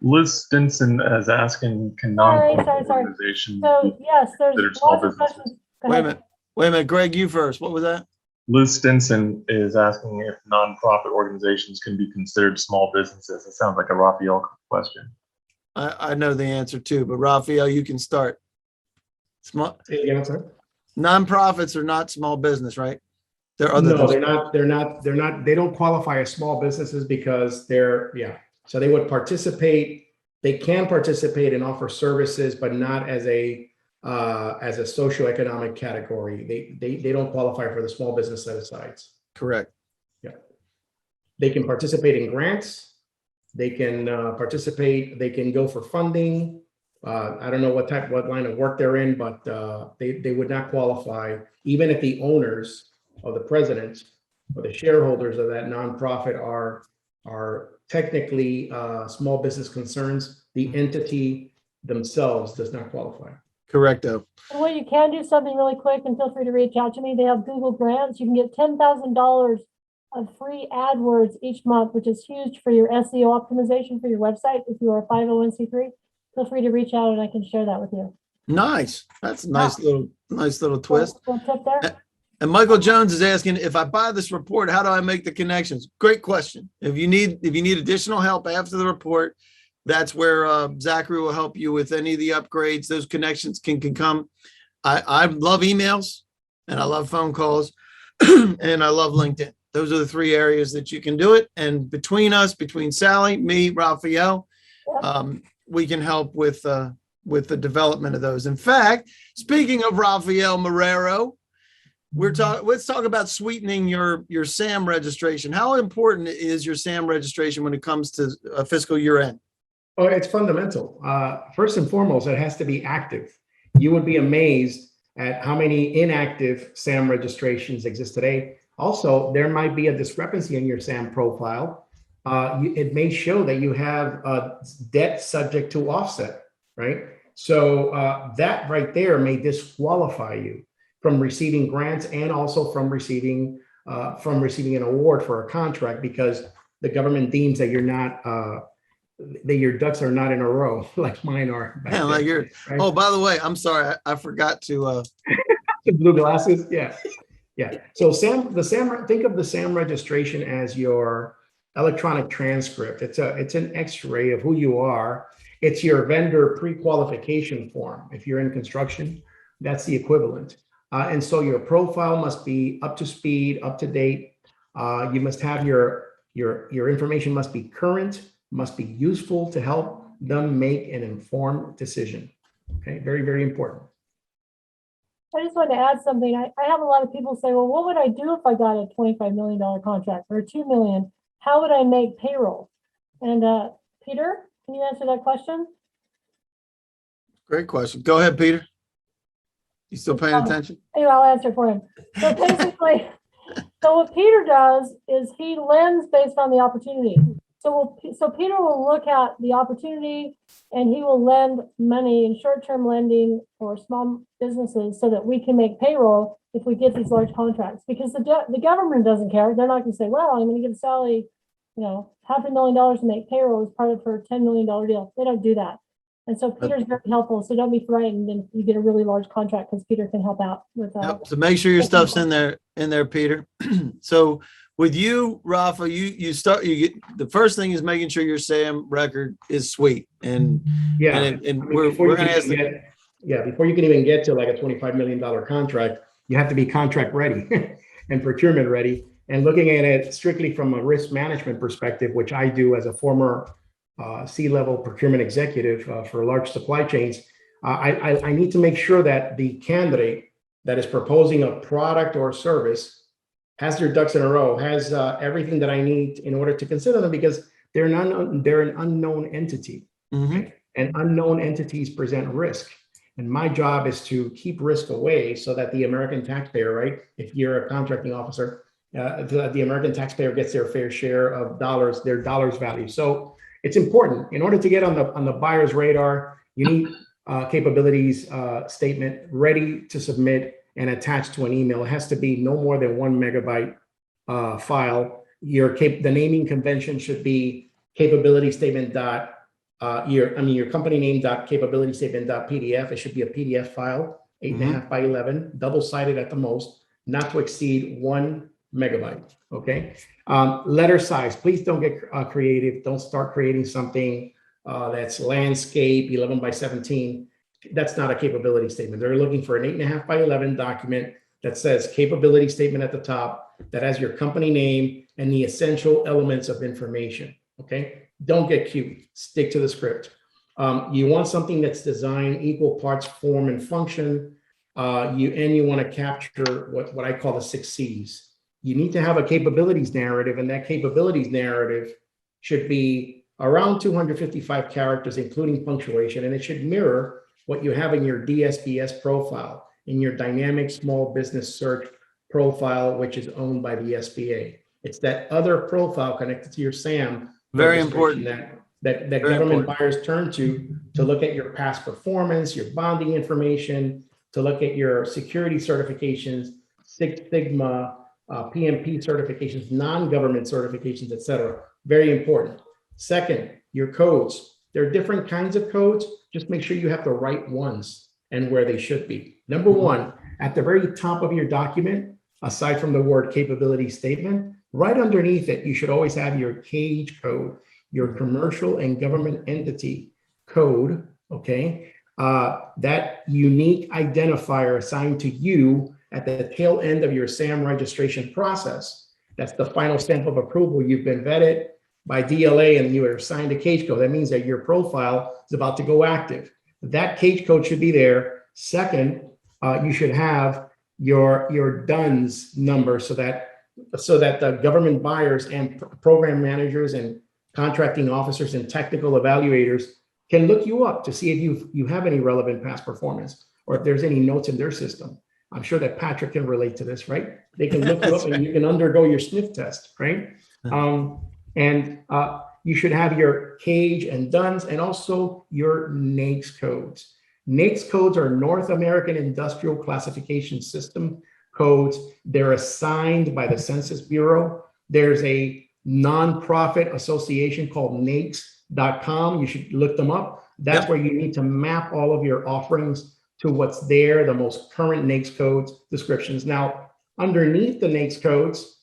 Liz Stinson is asking, can non-profit organizations So yes, there's considered small lots of businesses? questions. Wait a minute, Greg, you first. What was that? Liz Stinson is asking if nonprofit organizations can be considered small businesses. It sounds like a Raphael question. I know the answer too, but Raphael, you can start. Small nonprofits are not small business, right? No, they're not. They don't qualify as small businesses because so they would participate. They can participate and offer services, but not as a socioeconomic category. They don't qualify for the small business set asides. Correct. Yeah. They can participate in grants. They can participate. They can go for funding. I don't know what line of work they're in, but they would not qualify, even if the owners or the president or the shareholders of that nonprofit are technically small business concerns. The entity themselves does not qualify. Correcto. And what you can do something really quick, and feel free to reach out to me. They have Google Grants. You can get $10,000 of free AdWords each month, which is huge for your SEO optimization for your website. If you are a 501c3, feel free to reach out and I can share that with you. Nice. That's a nice little twist. Little tip there. And Michael Jones is asking, if I buy this report, how do I make the connections? Great question. If you need additional help after the report, that's where Zachary will help you with any of the upgrades. Those connections can come. I love emails and I love phone calls and I love LinkedIn. Those are the three areas that you can do it. And between us, between Sally, me, Raphael, we can help with the development of those. In fact, speaking of Raphael Marrero, let's talk about sweetening your SAM registration. How important is your SAM registration when it comes to a fiscal year end? Oh, it's fundamental. First and foremost, it has to be active. You would be amazed at how many inactive SAM registrations exist today. Also, there might be a discrepancy in your SAM profile. It may show that you have debt subject to offset, right? So that right there may disqualify you from receiving grants and also from receiving an award for a contract, because the government deems that you're not that your ducks are not in a row like mine are. Yeah, like you're. Right? Oh, by the way, I'm sorry, I forgot to. Blue glasses, yeah. So think of the SAM registration as your electronic transcript. It's an X-ray of who you are. It's your vendor pre-qualification form. If you're in construction, that's the equivalent. And so your profile must be up to speed, up to date. You must have your information must be current, must be useful to help them make an informed decision. Okay, very, very important. I just wanted to add something. I have a lot of people say, well, what would I do if I got a $25 million contract or $2 million? How would I make payroll? And Peter, can you answer that question? Great question. Go ahead, Peter. You still paying attention? Anyway, I'll answer for him. So basically, so what Peter does is he lends based on the opportunity. So Peter will look at the opportunity and he will lend money in short-term lending for small businesses so that we can make payroll if we get these large contracts, because the government doesn't care. They're not going to say, well, I'm going to give Sally, $500,000 to make payroll as part of her $10 million deal. They don't do that. And so Peter's very helpful. So don't be frightened and you get a really large contract, because Peter can help out with Yep. So make sure your stuff's in there, Peter. So with you, Rafa, you get the first thing is making sure your SAM record is sweet. And Yeah. and we're going to ask before you can even get to like a $25 million contract, you have to be contract ready and procurement ready. And looking at it strictly from a risk management perspective, which I do as a former C-level procurement executive for large supply chains, I need to make sure that the candidate that is proposing a product or service has their ducks in a row, has everything that I need in order to consider them, because they're an unknown entity. Mm-hmm. And unknown entities present risk. And my job is to keep risk away so that the American taxpayer, right? If you're a contracting officer, the American taxpayer gets their fair share of dollars, their dollars value. So it's important. In order to get on the buyer's radar, you need capabilities statement ready to submit and attached to an email. It has to be no more than 1 megabyte file. The naming convention should be capability statement your company name capability statement PDF. It should be a PDF file, 8.5 by 11, double-sided at the most, not to exceed 1 megabyte. Okay. Letter size. Please don't get creative. Don't start creating something that's landscape 11 by 17. That's not a capability statement. They're looking for an 8.5 by 11 document that says capability statement at the top, that has your company name and the essential elements of information. Okay. Don't get cute. Stick to the script. You want something that's designed equal parts form and function. You want to capture what I call the 6 C's. You need to have a capabilities narrative, and that capabilities narrative should be around 255 characters, including punctuation, and it should mirror what you have in your DSBS profile, in your dynamic small business search profile, which is owned by the SBA. It's that other profile connected to your SAM. Very important. That government buyers turn to look at your past performance, your bonding information, to look at your security certifications, Six Sigma, PMP certifications, non-government certifications, et cetera. Very important. Second, your codes. There are different kinds of codes. Just make sure you have the right ones and where they should be. Number one, at the very top of your document, aside from the word capability statement, right underneath it, you should always have your CAGE code, your commercial and government entity code, okay? That unique identifier assigned to you at the tail end of your SAM registration process. That's the final stamp of approval. You've been vetted by DLA and you are assigned a CAGE code. That means that your profile is about to go active. That CAGE code should be there. Second, you should have your DUNS number so that the government buyers and program managers and contracting officers and technical evaluators can look you up to see if you have any relevant past performance or if there's any notes in their system. I'm sure that Patrick can relate to this, right? They can look you up and you can undergo your sniff test, right? You should have your CAGE and DUNS and also your NAICS codes. NAICS codes are North American Industrial Classification System codes. They're assigned by the Census Bureau. There's a nonprofit association called NAICS.com. You should look them up. That's where you need to map all of your offerings to what's there, the most current NAICS codes descriptions. Now, underneath the NAICS codes,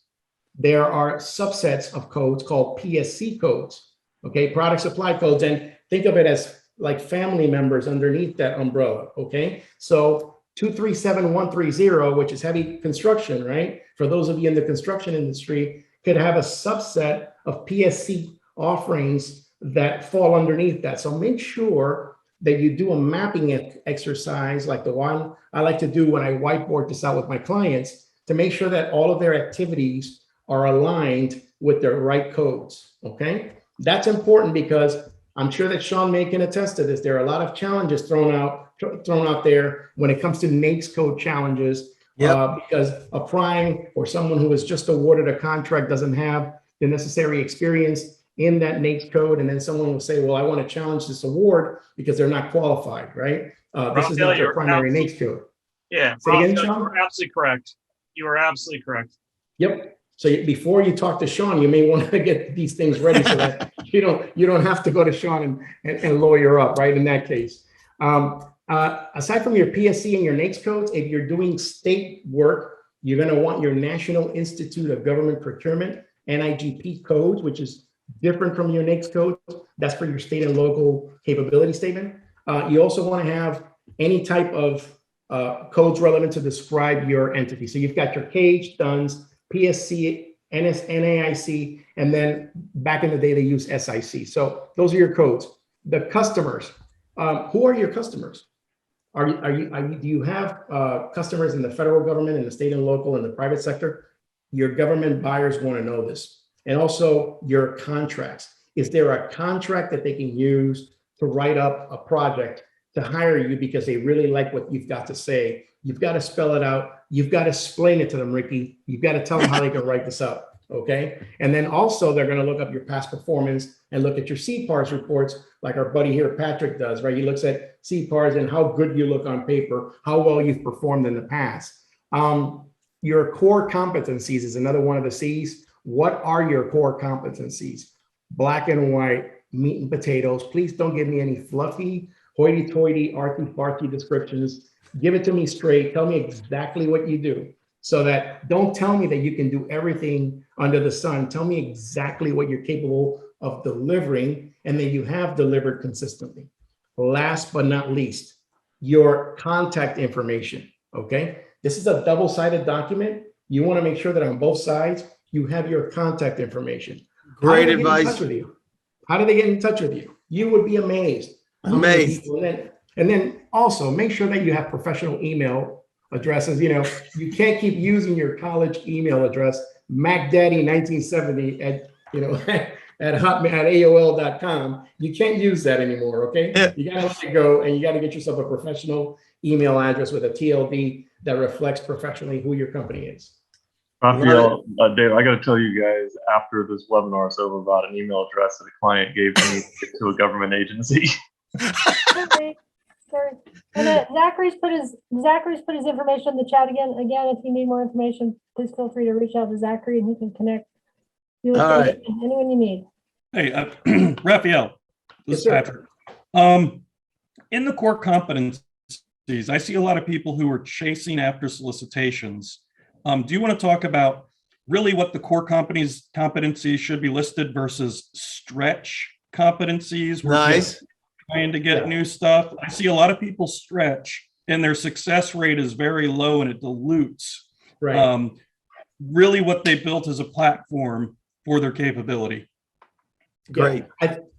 there are subsets of codes called PSC codes, okay, product supply codes, and think of it as like family members underneath that umbrella, okay? So 237130, which is heavy construction, right? For those of you in the construction industry, could have a subset of PSC offerings that fall underneath that. So make sure that you do a mapping exercise like the one I like to do when I whiteboard this out with my clients to make sure that all of their activities are aligned with the right codes, okay? That's important because I'm sure that Sean May can attest to this. There are a lot of challenges thrown out there when it comes to NAICS code challenges. Because a prime or someone who was just awarded a contract doesn't have the necessary experience in that NAICS code. And then someone will say, well, I want to challenge this award because they're not qualified, right? This is not their primary NAICS code. Yeah, Say again, Raphael, Sean? you are absolutely correct. You are absolutely correct. Yep. So before you talk to Sean, you may want to get these things ready so that you don't have to go to Sean and lawyer up, right? In that case. Aside from your PSC and your NAICS codes, if you're doing state work, you're going to want your National Institute of Government Procurement, NIGP codes, which is different from your NAICS codes. That's for your state and local capability statement. You also want to have any type of codes relevant to describe your entity. So you've got your CAGE, DUNS, PSC, NAIC, and then back in the day, they used SIC. So those are your codes. The customers, who are your customers? Do you have customers in the federal government, in the state and local, in the private sector? Your government buyers want to know this. And also your contracts. Is there a contract that they can use to write up a project to hire you because they really like what you've got to say? You've got to spell it out. You've got to explain it to them, Ricky. You've got to tell them how they can write this up, okay? And then also they're going to look up your past performance and look at your CPARS reports like our buddy here, Patrick, does, right? He looks at CPARS and how good you look on paper, how well you've performed in the past. Your core competencies is another one of the C's. What are your core competencies? Black and white, meat and potatoes. Please don't give me any fluffy, hoity-toity, arty-farty descriptions. Give it to me straight. Tell me exactly what you do. So that don't tell me that you can do everything under the sun. Tell me exactly what you're capable of delivering and that you have delivered consistently. Last but not least, your contact information, okay? This is a double-sided document. You want to make sure that on both sides, you have your contact information. Great advice. How do they get in touch with you? You would be amazed. Amazed. And then also make sure that you have professional email addresses. You know, you can't keep using your college email address, MacDaddy1970 at AOL.com. You can't use that anymore, okay? Yeah. You gotta let it go and you gotta get yourself a professional email address with a TLD that reflects professionally who your company is. Raphael, Dave, I got to tell you guys after this webinar is over about an email address that a client gave me to a government agency. Okay. Sorry. And Zachary's put his information in the chat again. Again, if you need more information, please feel free to reach out to Zachary and he can connect you with All right. anyone you need. Hey, Raphael, this is Patrick. In the core competencies, I see a lot of people who are chasing after solicitations. Do you want to talk about really what the core competencies should be listed versus stretch competencies? Nice. Trying to get new stuff. I see a lot of people stretch and their success rate is very low and it dilutes really what they built as a platform for their capability. Great.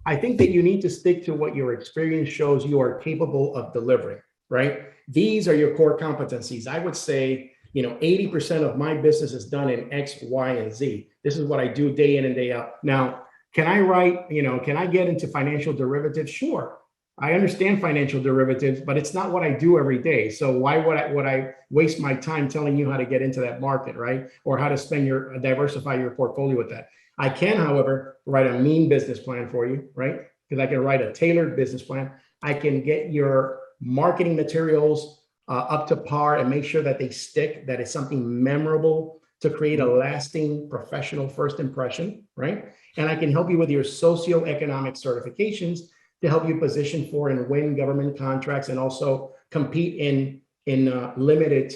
I think that you need to stick to what your experience shows you are capable of delivering, right? These are your core competencies. I would say, 80% of my business is done in X, Y, and Z. This is what I do day in and day out. Now, can I get into financial derivatives? Sure. I understand financial derivatives, but it's not what I do every day. So why would I waste my time telling you how to get into that market, right? Or how to diversify your portfolio with that. I can, however, write a mean business plan for you, right? Because I can write a tailored business plan. I can get your marketing materials up to par and make sure that they stick, that it's something memorable to create a lasting professional first impression, right? And I can help you with your socioeconomic certifications to help you position for and win government contracts and also compete in limited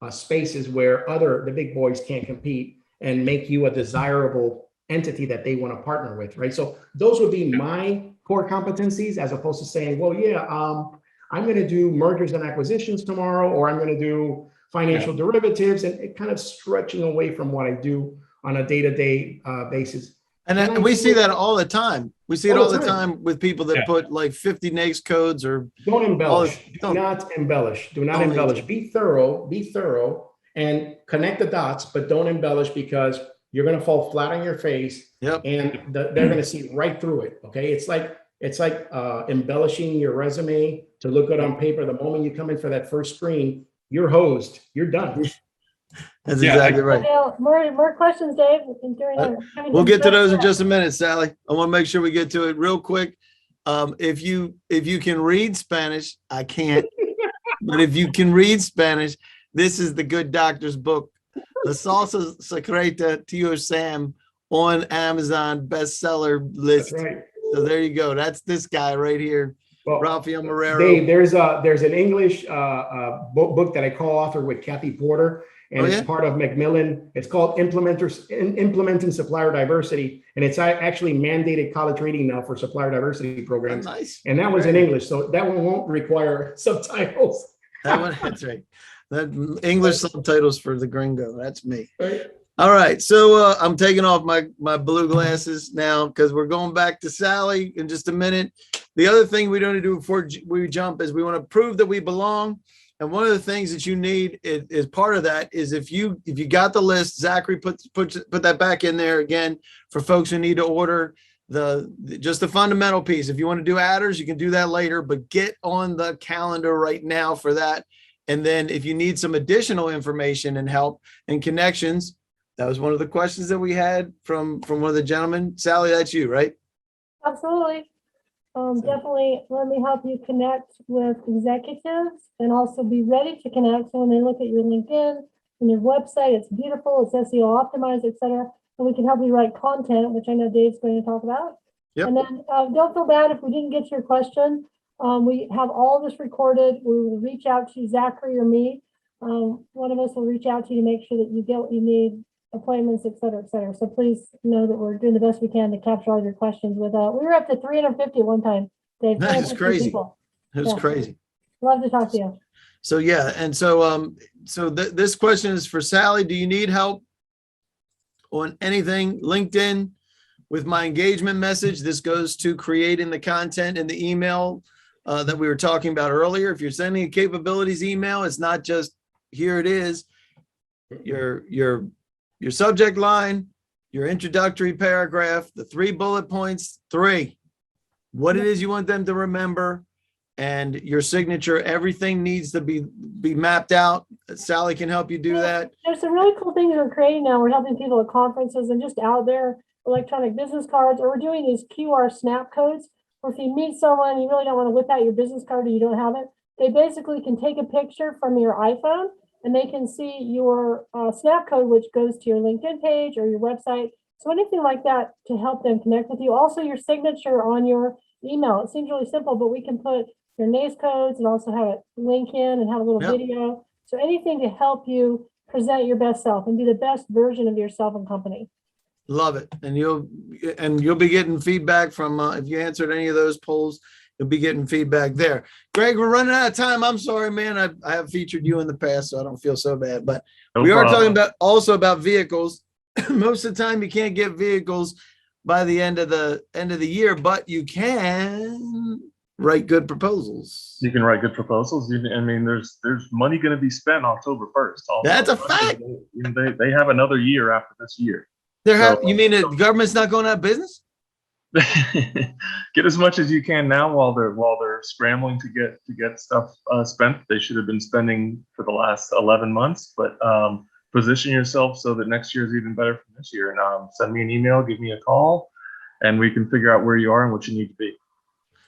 spaces where the big boys can't compete and make you a desirable entity that they want to partner with, right? So those would be my core competencies as opposed to saying, well, yeah, I'm going to do mergers and acquisitions tomorrow, or I'm going to do financial derivatives, and it kind of stretching away from what I do on a day-to-day basis. And we see that all the time. We see it all the time with people that put like 50 NAICS codes or don't embellish. Do not embellish. Do not embellish. Be thorough and connect the dots, but don't embellish because you're going to fall flat on your face and they're going to see right through it. Okay. It's like It's like embellishing your resume to look good on paper. The moment you come in for that first screen, you're hosed. You're done. That's Yeah, exactly right. More questions, Dave? We'll get to those in just a minute, Sally. I want to make sure we get to it real quick. If you can read Spanish, I can't, but if you can read Spanish, this is the Good Doctor's book, La Salsa Secreta Tío Sam, on Amazon bestseller list. That's right. So there you go. That's this guy right here, Well, Rafael Marrero. Dave, there's an English book that I co-authored with Kathy Porter, and it's part of Macmillan. It's called Implementing Supplier Diversity, and it's actually mandated college reading now for supplier diversity programs. Nice. And that was in English, so that one won't require subtitles. That one, that's right. That English subtitles for the gringo. That's me. Right. All right, so I'm taking off my blue glasses now because we're going back to Sally in just a minute. The other thing we don't do before we jump is we want to prove that we belong. And one of the things that you need is part of that is if you got the list, Zachary put that back in there again for folks who need to order just the fundamental piece. If you want to do adders, you can do that later, but get on the calendar right now for that. And then if you need some additional information and help and connections, that was one of the questions that we had from one of the gentlemen. Sally, that's you, right? Absolutely. Definitely let me help you connect with executives and also be ready to connect. So when they look at your LinkedIn and your website, it's beautiful, it's SEO optimized, etc. And we can help you write content, which I know Dave's going to talk about. Yep. And then don't feel bad if we didn't get to your question. We have all this recorded. We will reach out to Zachary or me. One of us will reach out to you to make sure that you get what you need, appointments, et cetera, et cetera. So please know that we're doing the best we can to capture all your questions. We were up to 350 at one time, Dave. That's crazy. It was crazy. Love to talk to you. So yeah, and so this question is for Sally. Do you need help on anything LinkedIn with my engagement message? This goes to creating the content in the email that we were talking about earlier. If you're sending a capabilities email, it's not just here it is. Your subject line, your introductory paragraph, the 3 bullet points, what it is you want them to remember, and your signature. Everything needs to be mapped out. Sally can help you do that. There's some really cool things we're creating now. We're helping people at conferences and just out there, electronic business cards, or we're doing these QR snap codes, where if you meet someone, you really don't want to whip out your business card or you don't have it, they basically can take a picture from your iPhone and they can see your snap code, which goes to your LinkedIn page or your website. So anything like that to help them connect with you. Also your signature on your email. It seems really simple, but we can put your NACE codes and also have it link in and have a little video. So anything to help you present your best self and be the best version of yourself and company. Love it. And you'll be getting feedback from if you answered any of those polls. You'll be getting feedback there. Greg, we're running out of time. I'm sorry, man. I have featured you in the past, so I don't feel so bad. But we are talking about vehicles. Most of the time, you can't get vehicles by the end of the year, but you can write good proposals. You can write good proposals. I mean, there's money going to be spent October 1st. That's a fact. They have another year after this year. You mean the government's not going out of business? Get as much as you can now while they're scrambling to get stuff spent. They should have been spending for the last 11 months, but position yourself so that next year is even better from this year. And send me an email, give me a call, and we can figure out where you are and what you need to be.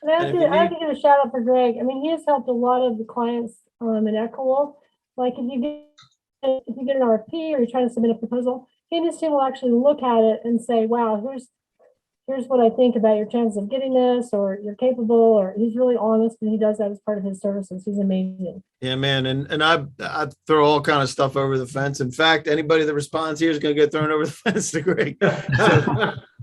And I have to give a shout out for Greg. I mean, he has helped a lot of the clients in EchoWolf. Like if you get an RFP or you're trying to submit a proposal, he and his team will actually look at it and say, wow, here's what I think about your chances of getting this, or you're capable, or he's really honest, and he does that as part of his services. He's amazing. Yeah, man. And I throw all kind of stuff over the fence. In fact, anybody that responds here is going to get thrown over the fence to Greg.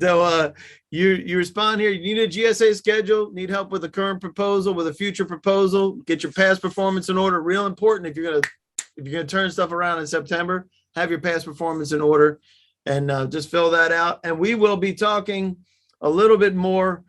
So you respond here. You need a GSA schedule, need help with a current proposal, with a future proposal, get your past performance in order. Real important if you're going to turn stuff around in September, have your past performance in order, and just fill that out. And we will be talking a little bit more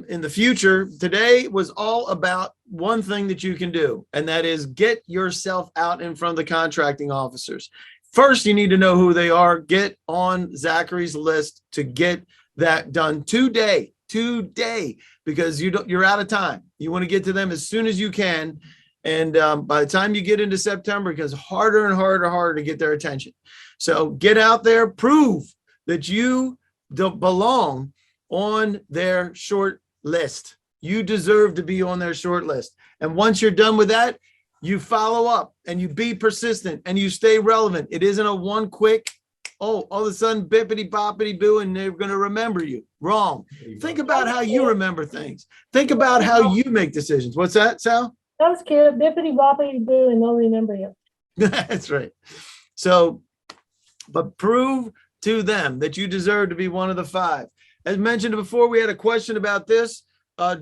in the future. Today was all about one thing that you can do, and that is get yourself out in front of the contracting officers. First, you need to know who they are. Get on Zachary's list to get that done today. today, because you're out of time. You want to get to them as soon as you can. And by the time you get into September, it becomes harder and harder to get their attention. So get out there, prove that you belong on their short list. You deserve to be on their short list. And once you're done with that, you follow up and you be persistent and you stay relevant. It isn't a one quick, oh, all of a sudden, bippity boppity boo, and they're going to remember you. Wrong. Think about how you remember things. Think about how you make decisions. What's that, Sal? That was cute. Bippity boppity boo, and they'll remember you. That's right. So, but prove to them that you deserve to be one of the 5. As mentioned before, we had a question about this.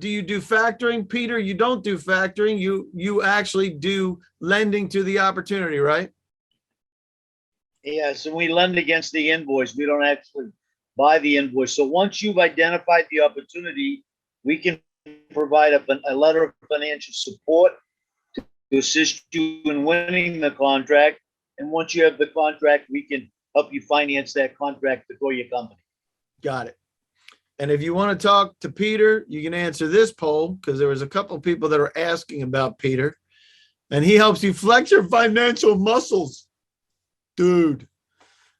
Do you do factoring? Peter, you don't do factoring. You actually do lending to the opportunity, right? Yes, and we lend against the invoice. We don't actually buy the invoice. So once you've identified the opportunity, we can provide a letter of financial support to assist you in winning the contract. And once you have the contract, we can help you finance that contract to grow your company. Got it. And if you want to talk to Peter, you can answer this poll, because there was a couple of people that are asking about Peter, and he helps you flex your financial muscles, dude.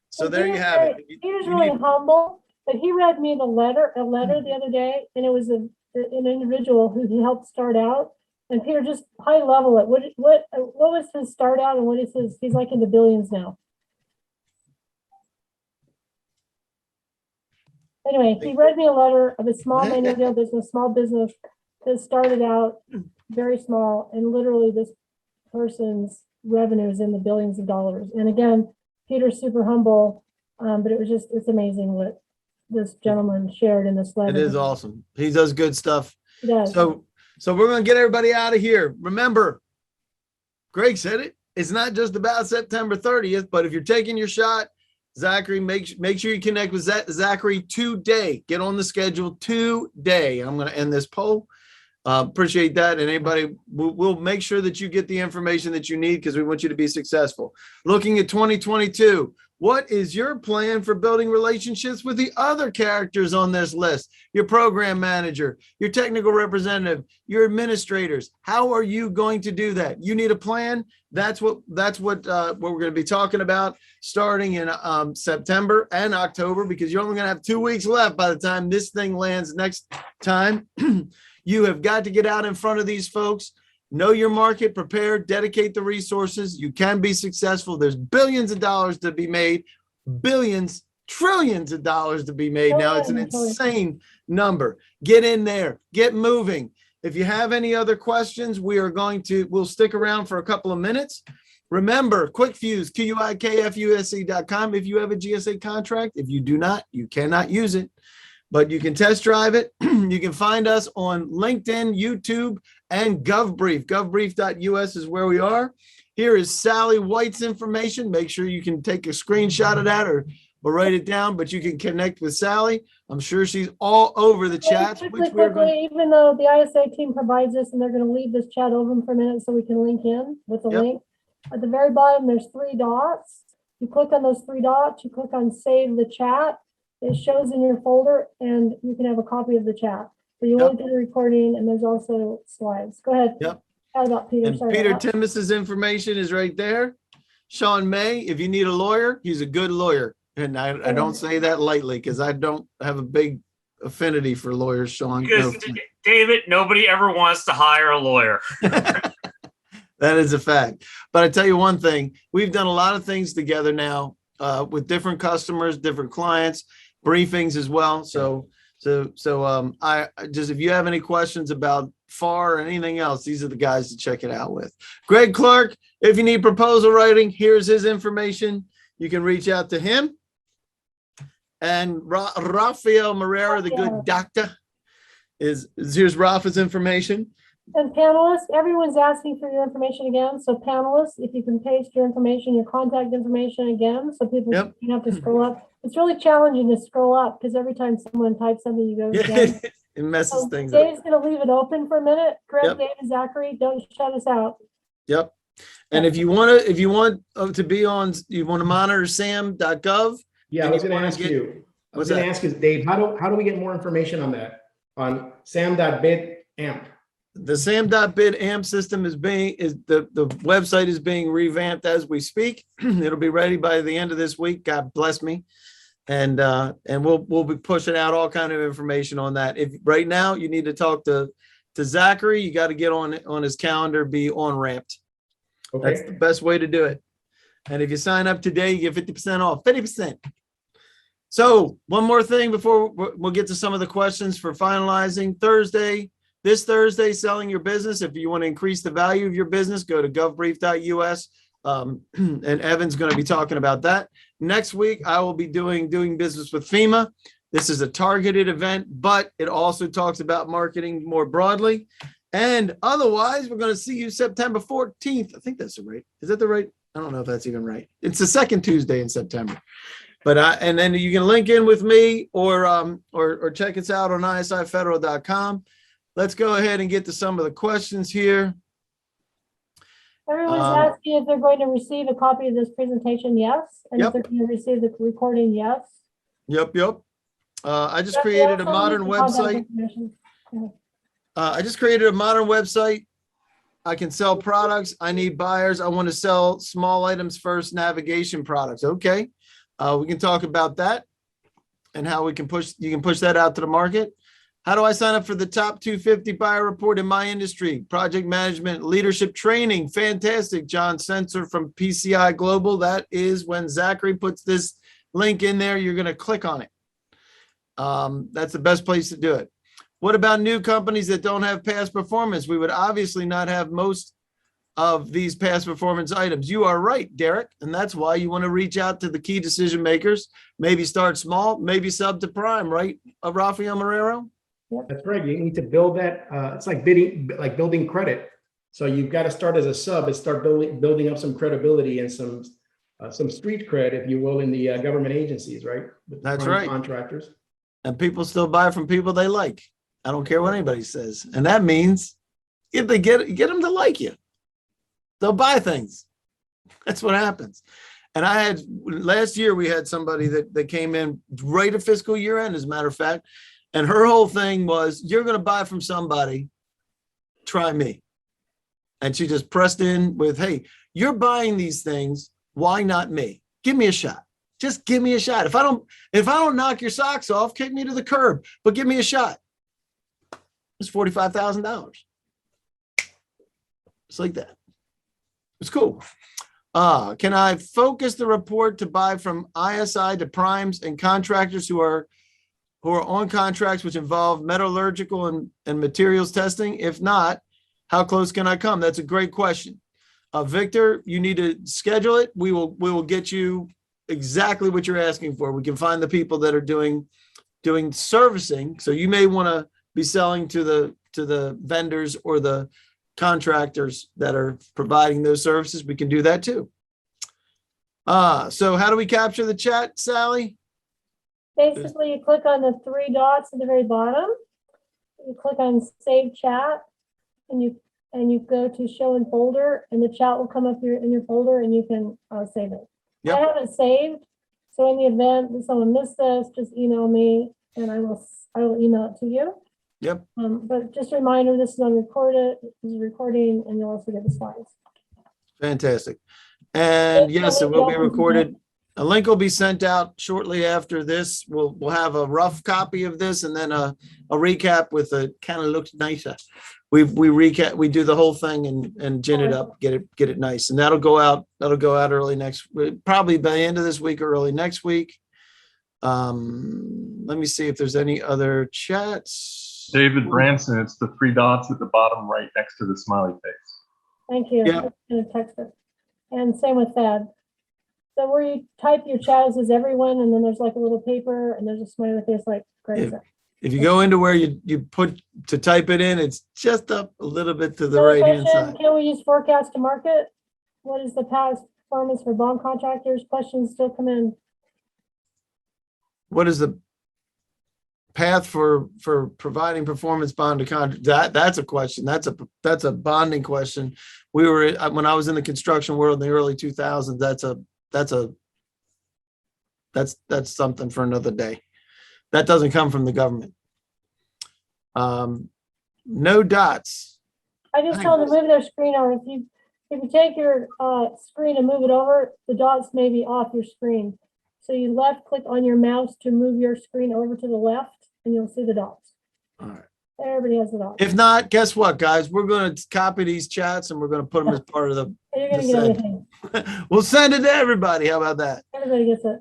So there you have it. Peter's really humble, but he read me a letter the other day, and it was an individual who he helped start out. And Peter, just high level it. What was his start out, and what is his? He's like in the billions now. Anyway, he read me a letter of a small minority business, small business that started out very small, and literally this person's revenue is in the billions of dollars. And again, Peter's super humble, but it's amazing what this gentleman shared in this letter. It is awesome. He does good stuff. He does. So we're going to get everybody out of here. Remember, Greg said it. It's not just about September 30th, but if you're taking your shot, Zachary, make sure you connect with Zachary today. Get on the schedule today. I'm going to end this poll. Appreciate that. And anybody, we'll make sure that you get the information that you need, because we want you to be successful. Looking at 2022, what is your plan for building relationships with the other characters on this list? Your program manager, your technical representative, your administrators. How are you going to do that? You need a plan. That's what we're going to be talking about starting in September and October, because you're only going to have 2 weeks left by the time this thing lands next time. You have got to get out in front of these folks, know your market, prepare, dedicate the resources. You can be successful. There's billions of dollars to be made, billions, trillions of dollars to be made. Now it's an insane number. Get in there, get moving. If you have any other questions, we'll stick around for a couple of minutes. Remember, quick fuse, QUIKFUSC.com. If you have a GSA contract, if you do not, you cannot use it, but you can test drive it. You can find us on LinkedIn, YouTube, and GovBrief. GovBrief.us is where we are. Here is Sally White's information. Make sure you can take a screenshot of that or write it down, but you can connect with Sally. I'm sure she's all over the chats. Quickly, even though the ISA team provides this, and they're going to leave this chat open for a minute so we can link in with the link. At the very bottom, there's 3 dots. You click on those 3 dots, you click on save the chat. It shows in your folder, and you can have a copy of the chat. So you won't get a recording, and there's also slides. Go ahead. Yep. How about Peter? And Peter Timmis's information is right there. Sean May, if you need a lawyer, he's a good lawyer. And I don't say that lightly, because I don't have a big affinity for lawyers, Sean. Because, David, nobody ever wants to hire a lawyer. That is a fact. But I tell you one thing, we've done a lot of things together now with different customers, different clients, briefings as well. So I just, if you have any questions about FAR or anything else, these are the guys to check it out with. Greg Clark, if you need proposal writing, here's his information. You can reach out to him. And Rafael Moreira, the good doctor, here's Rafa's information. And panelists, everyone's asking for your information again. So panelists, if you can paste your information, your contact information again, so people don't have to scroll up. It's really challenging to scroll up, because every time someone types something, you go again. It messes things Dave's up. going to leave it open for a minute. Greg, Dave, and Zachary, don't shut us out. Yep. And if you want to be on, you want to monitor SAM.gov. Yeah, I was going to ask you. I was going to ask you, Dave, how do we get more information on that? on SAM.bid AMP. The SAM.bid AMP system is the website is being revamped as we speak. It'll be ready by the end of this week. God bless me. And we'll be pushing out all kind of information on that. If right now you need to talk to Zachary, you got to get on his calendar, be on ramped. That's the Okay. best way to do it. And if you sign up today, you get 50% off, 50%. So one more thing before we'll get to some of the questions for finalizing. This Thursday, selling your business. If you want to increase the value of your business, go to govbrief.us. And Evan's going to be talking about that. Next week, I will be doing business with FEMA. This is a targeted event, but it also talks about marketing more broadly. And otherwise, we're going to see you September 14th. I think that's the right. Is that the right? I don't know if that's even right. It's the second Tuesday in September. But and then you can link in with me or check us out on isifederal.com. Let's go ahead and get to some of the questions here. Everyone's asking if they're going to receive a copy of this presentation, yes. And if they're going to receive the recording, yes. Yep. I just created a modern website. I can sell products. I need buyers. I want to sell small items first, navigation products. Okay. We can talk about that and how you can push that out to the market. How do I sign up for the top 250 buyer report in my industry? Project management, leadership training. Fantastic. John Sensor from PCI Global. That is when Zachary puts this link in there, you're going to click on it. That's the best place to do it. What about new companies that don't have past performance? We would obviously not have most of these past performance items. You are right, Derek. And that's why you want to reach out to the key decision makers, maybe start small, maybe sub to prime, right? Rafael Marrero? That's right. You need to build that. It's like building credit. So you've got to start as a sub and start building up some credibility and some street cred, if you will, in the government agencies, right? That's right. Contractors. And people still buy from people they like. I don't care what anybody says. And that means if they get them to like you, they'll buy things. That's what happens. And last year we had somebody that came in right at fiscal year end, as a matter of fact. And her whole thing was, you're going to buy from somebody, try me. And she just pressed in with, hey, you're buying these things. Why not me? Give me a shot. Just give me a shot. If I don't knock your socks off, kick me to the curb, but give me a shot. It's $45,000. It's like that. It's cool. Can I focus the report to buy from ISI to primes and contractors who are on contracts which involve metallurgical and materials testing? If not, how close can I come? That's a great question. Victor, you need to schedule it. We will get you exactly what you're asking for. We can find the people that are doing servicing. So you may want to be selling to the vendors or the contractors that are providing those services. We can do that too. So how do we capture the chat, Sally? Basically, you click on the three dots at the very bottom. You click on Save Chat, and you go to Show in Folder, and the chat will come up in your folder, and you can save it. Yep. I have it saved, so in the event that someone missed this, just email me, and I will email it to you. Yep. But just a reminder, this is unrecorded. This is recording, and you'll also get the slides. Fantastic. And yes, it will be recorded. A link will be sent out shortly after this. We'll have a rough copy of this and then a recap with a kind of looks nicer. We do the whole thing and gin it up, get it nice. And that'll go out early probably by the end of this week or early next week. Let me see if there's any other chats. David Branson, it's the three dots at the bottom right next to the smiley face. Thank you. Yeah. I'm going to text it. And same with Thad. So where you type your chat is everyone, and then there's like a little paper, and there's a smiley face like great. If you go into where you put to type it in, it's just up a little bit to the right hand side. Can we use forecast to market? What is the past performance for bond contractors? Questions still come in. What is the path for providing performance bond to contract? That's a question. That's a bonding question. When I was in the construction world in the early 2000s, that's something for another day. That doesn't come from the government. No dots. I just told them to move their screen over. If you take your screen and move it over, the dots may be off your screen. So you left click on your mouse to move your screen over to the left, and you'll see the dots. All right. Everybody has the dots. If not, guess what, guys? We're going to copy these chats and we're going to put them as part of the. You're gonna get everything. We'll send it to everybody. How about that? Everybody gets it.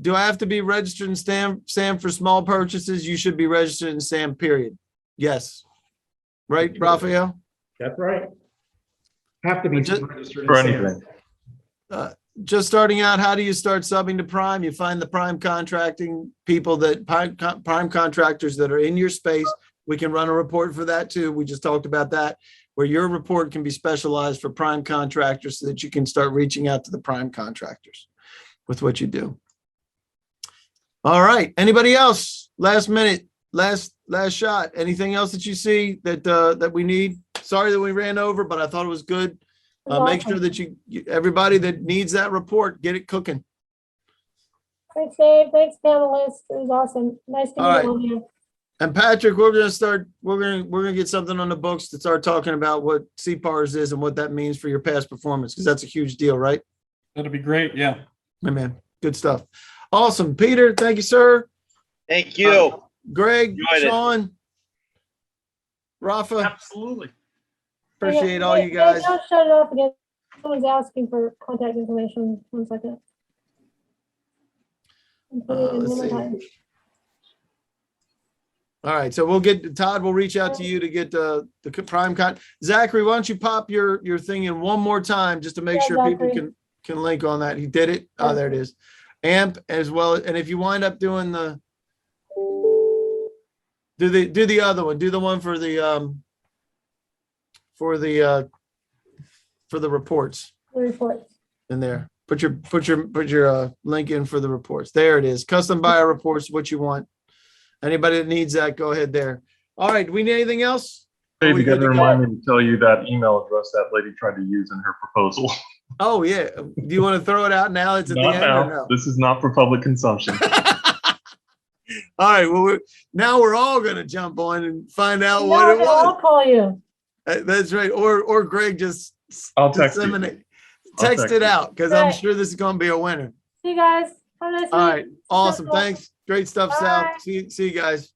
Do I have to be registered in SAM for small purchases? You should be registered in SAM, period. Yes. Right, Raphael? That's right. Have to be Just- registered in For SAM. anything. Just starting out, how do you start subbing to Prime? You find the Prime contracting people Prime contractors that are in your space. We can run a report for that too. We just talked about that, where your report can be specialized for Prime contractors so that you can start reaching out to the Prime contractors with what you do. All right. Anybody else? Last minute, last shot. Anything else that you see that we need? Sorry that we ran over, but I thought it was good. Make sure that everybody that needs that report, get it cooking. Thanks, Dave. Thanks, panelists. It was awesome. Nice to All meet right. all of you. And Patrick, we're gonna get something on the books to start talking about what CPARS is and what that means for your past performance, because that's a huge deal, right? That'd be great. Yeah. Hey, man, good stuff. Awesome. Peter, thank you, sir. Thank you. Greg, Enjoyed it. Sean, Rafa, Absolutely. appreciate all you Hey, guys. don't shut it off again. Someone's asking for contact information. 1 second. I'm putting it in Let's one more see. time. All right, so Todd will reach out to you to get the Prime con. Zachary, why don't you pop your thing in one more time just to make Yeah, sure people Zachary. can link on that. He did it. Oh, there it is. AMP as well. And if you wind up doing do the other one, do the one for the reports The reports. in there. Put your link in for the reports. There it is. Custom buyer reports, what you want. Anybody that needs that, go ahead there. All right, do we need anything else? Are Dave, we you good got to to go? remind me to tell you that email address that lady tried to use in her proposal. Oh, yeah. Do you want to throw it out now? It's at the Not end now. or no? This is not for public consumption. All right, well, now we're all going to jump on and find out No, what it I'll was. call you. That's right. Or Greg just I'll text you. disseminate. I'll Text text it you. out because I'm Right. sure this is going to be a winner. See you guys. Have a nice All week. right, awesome. Successful. Thanks. Great stuff, Sal. Bye. See you guys.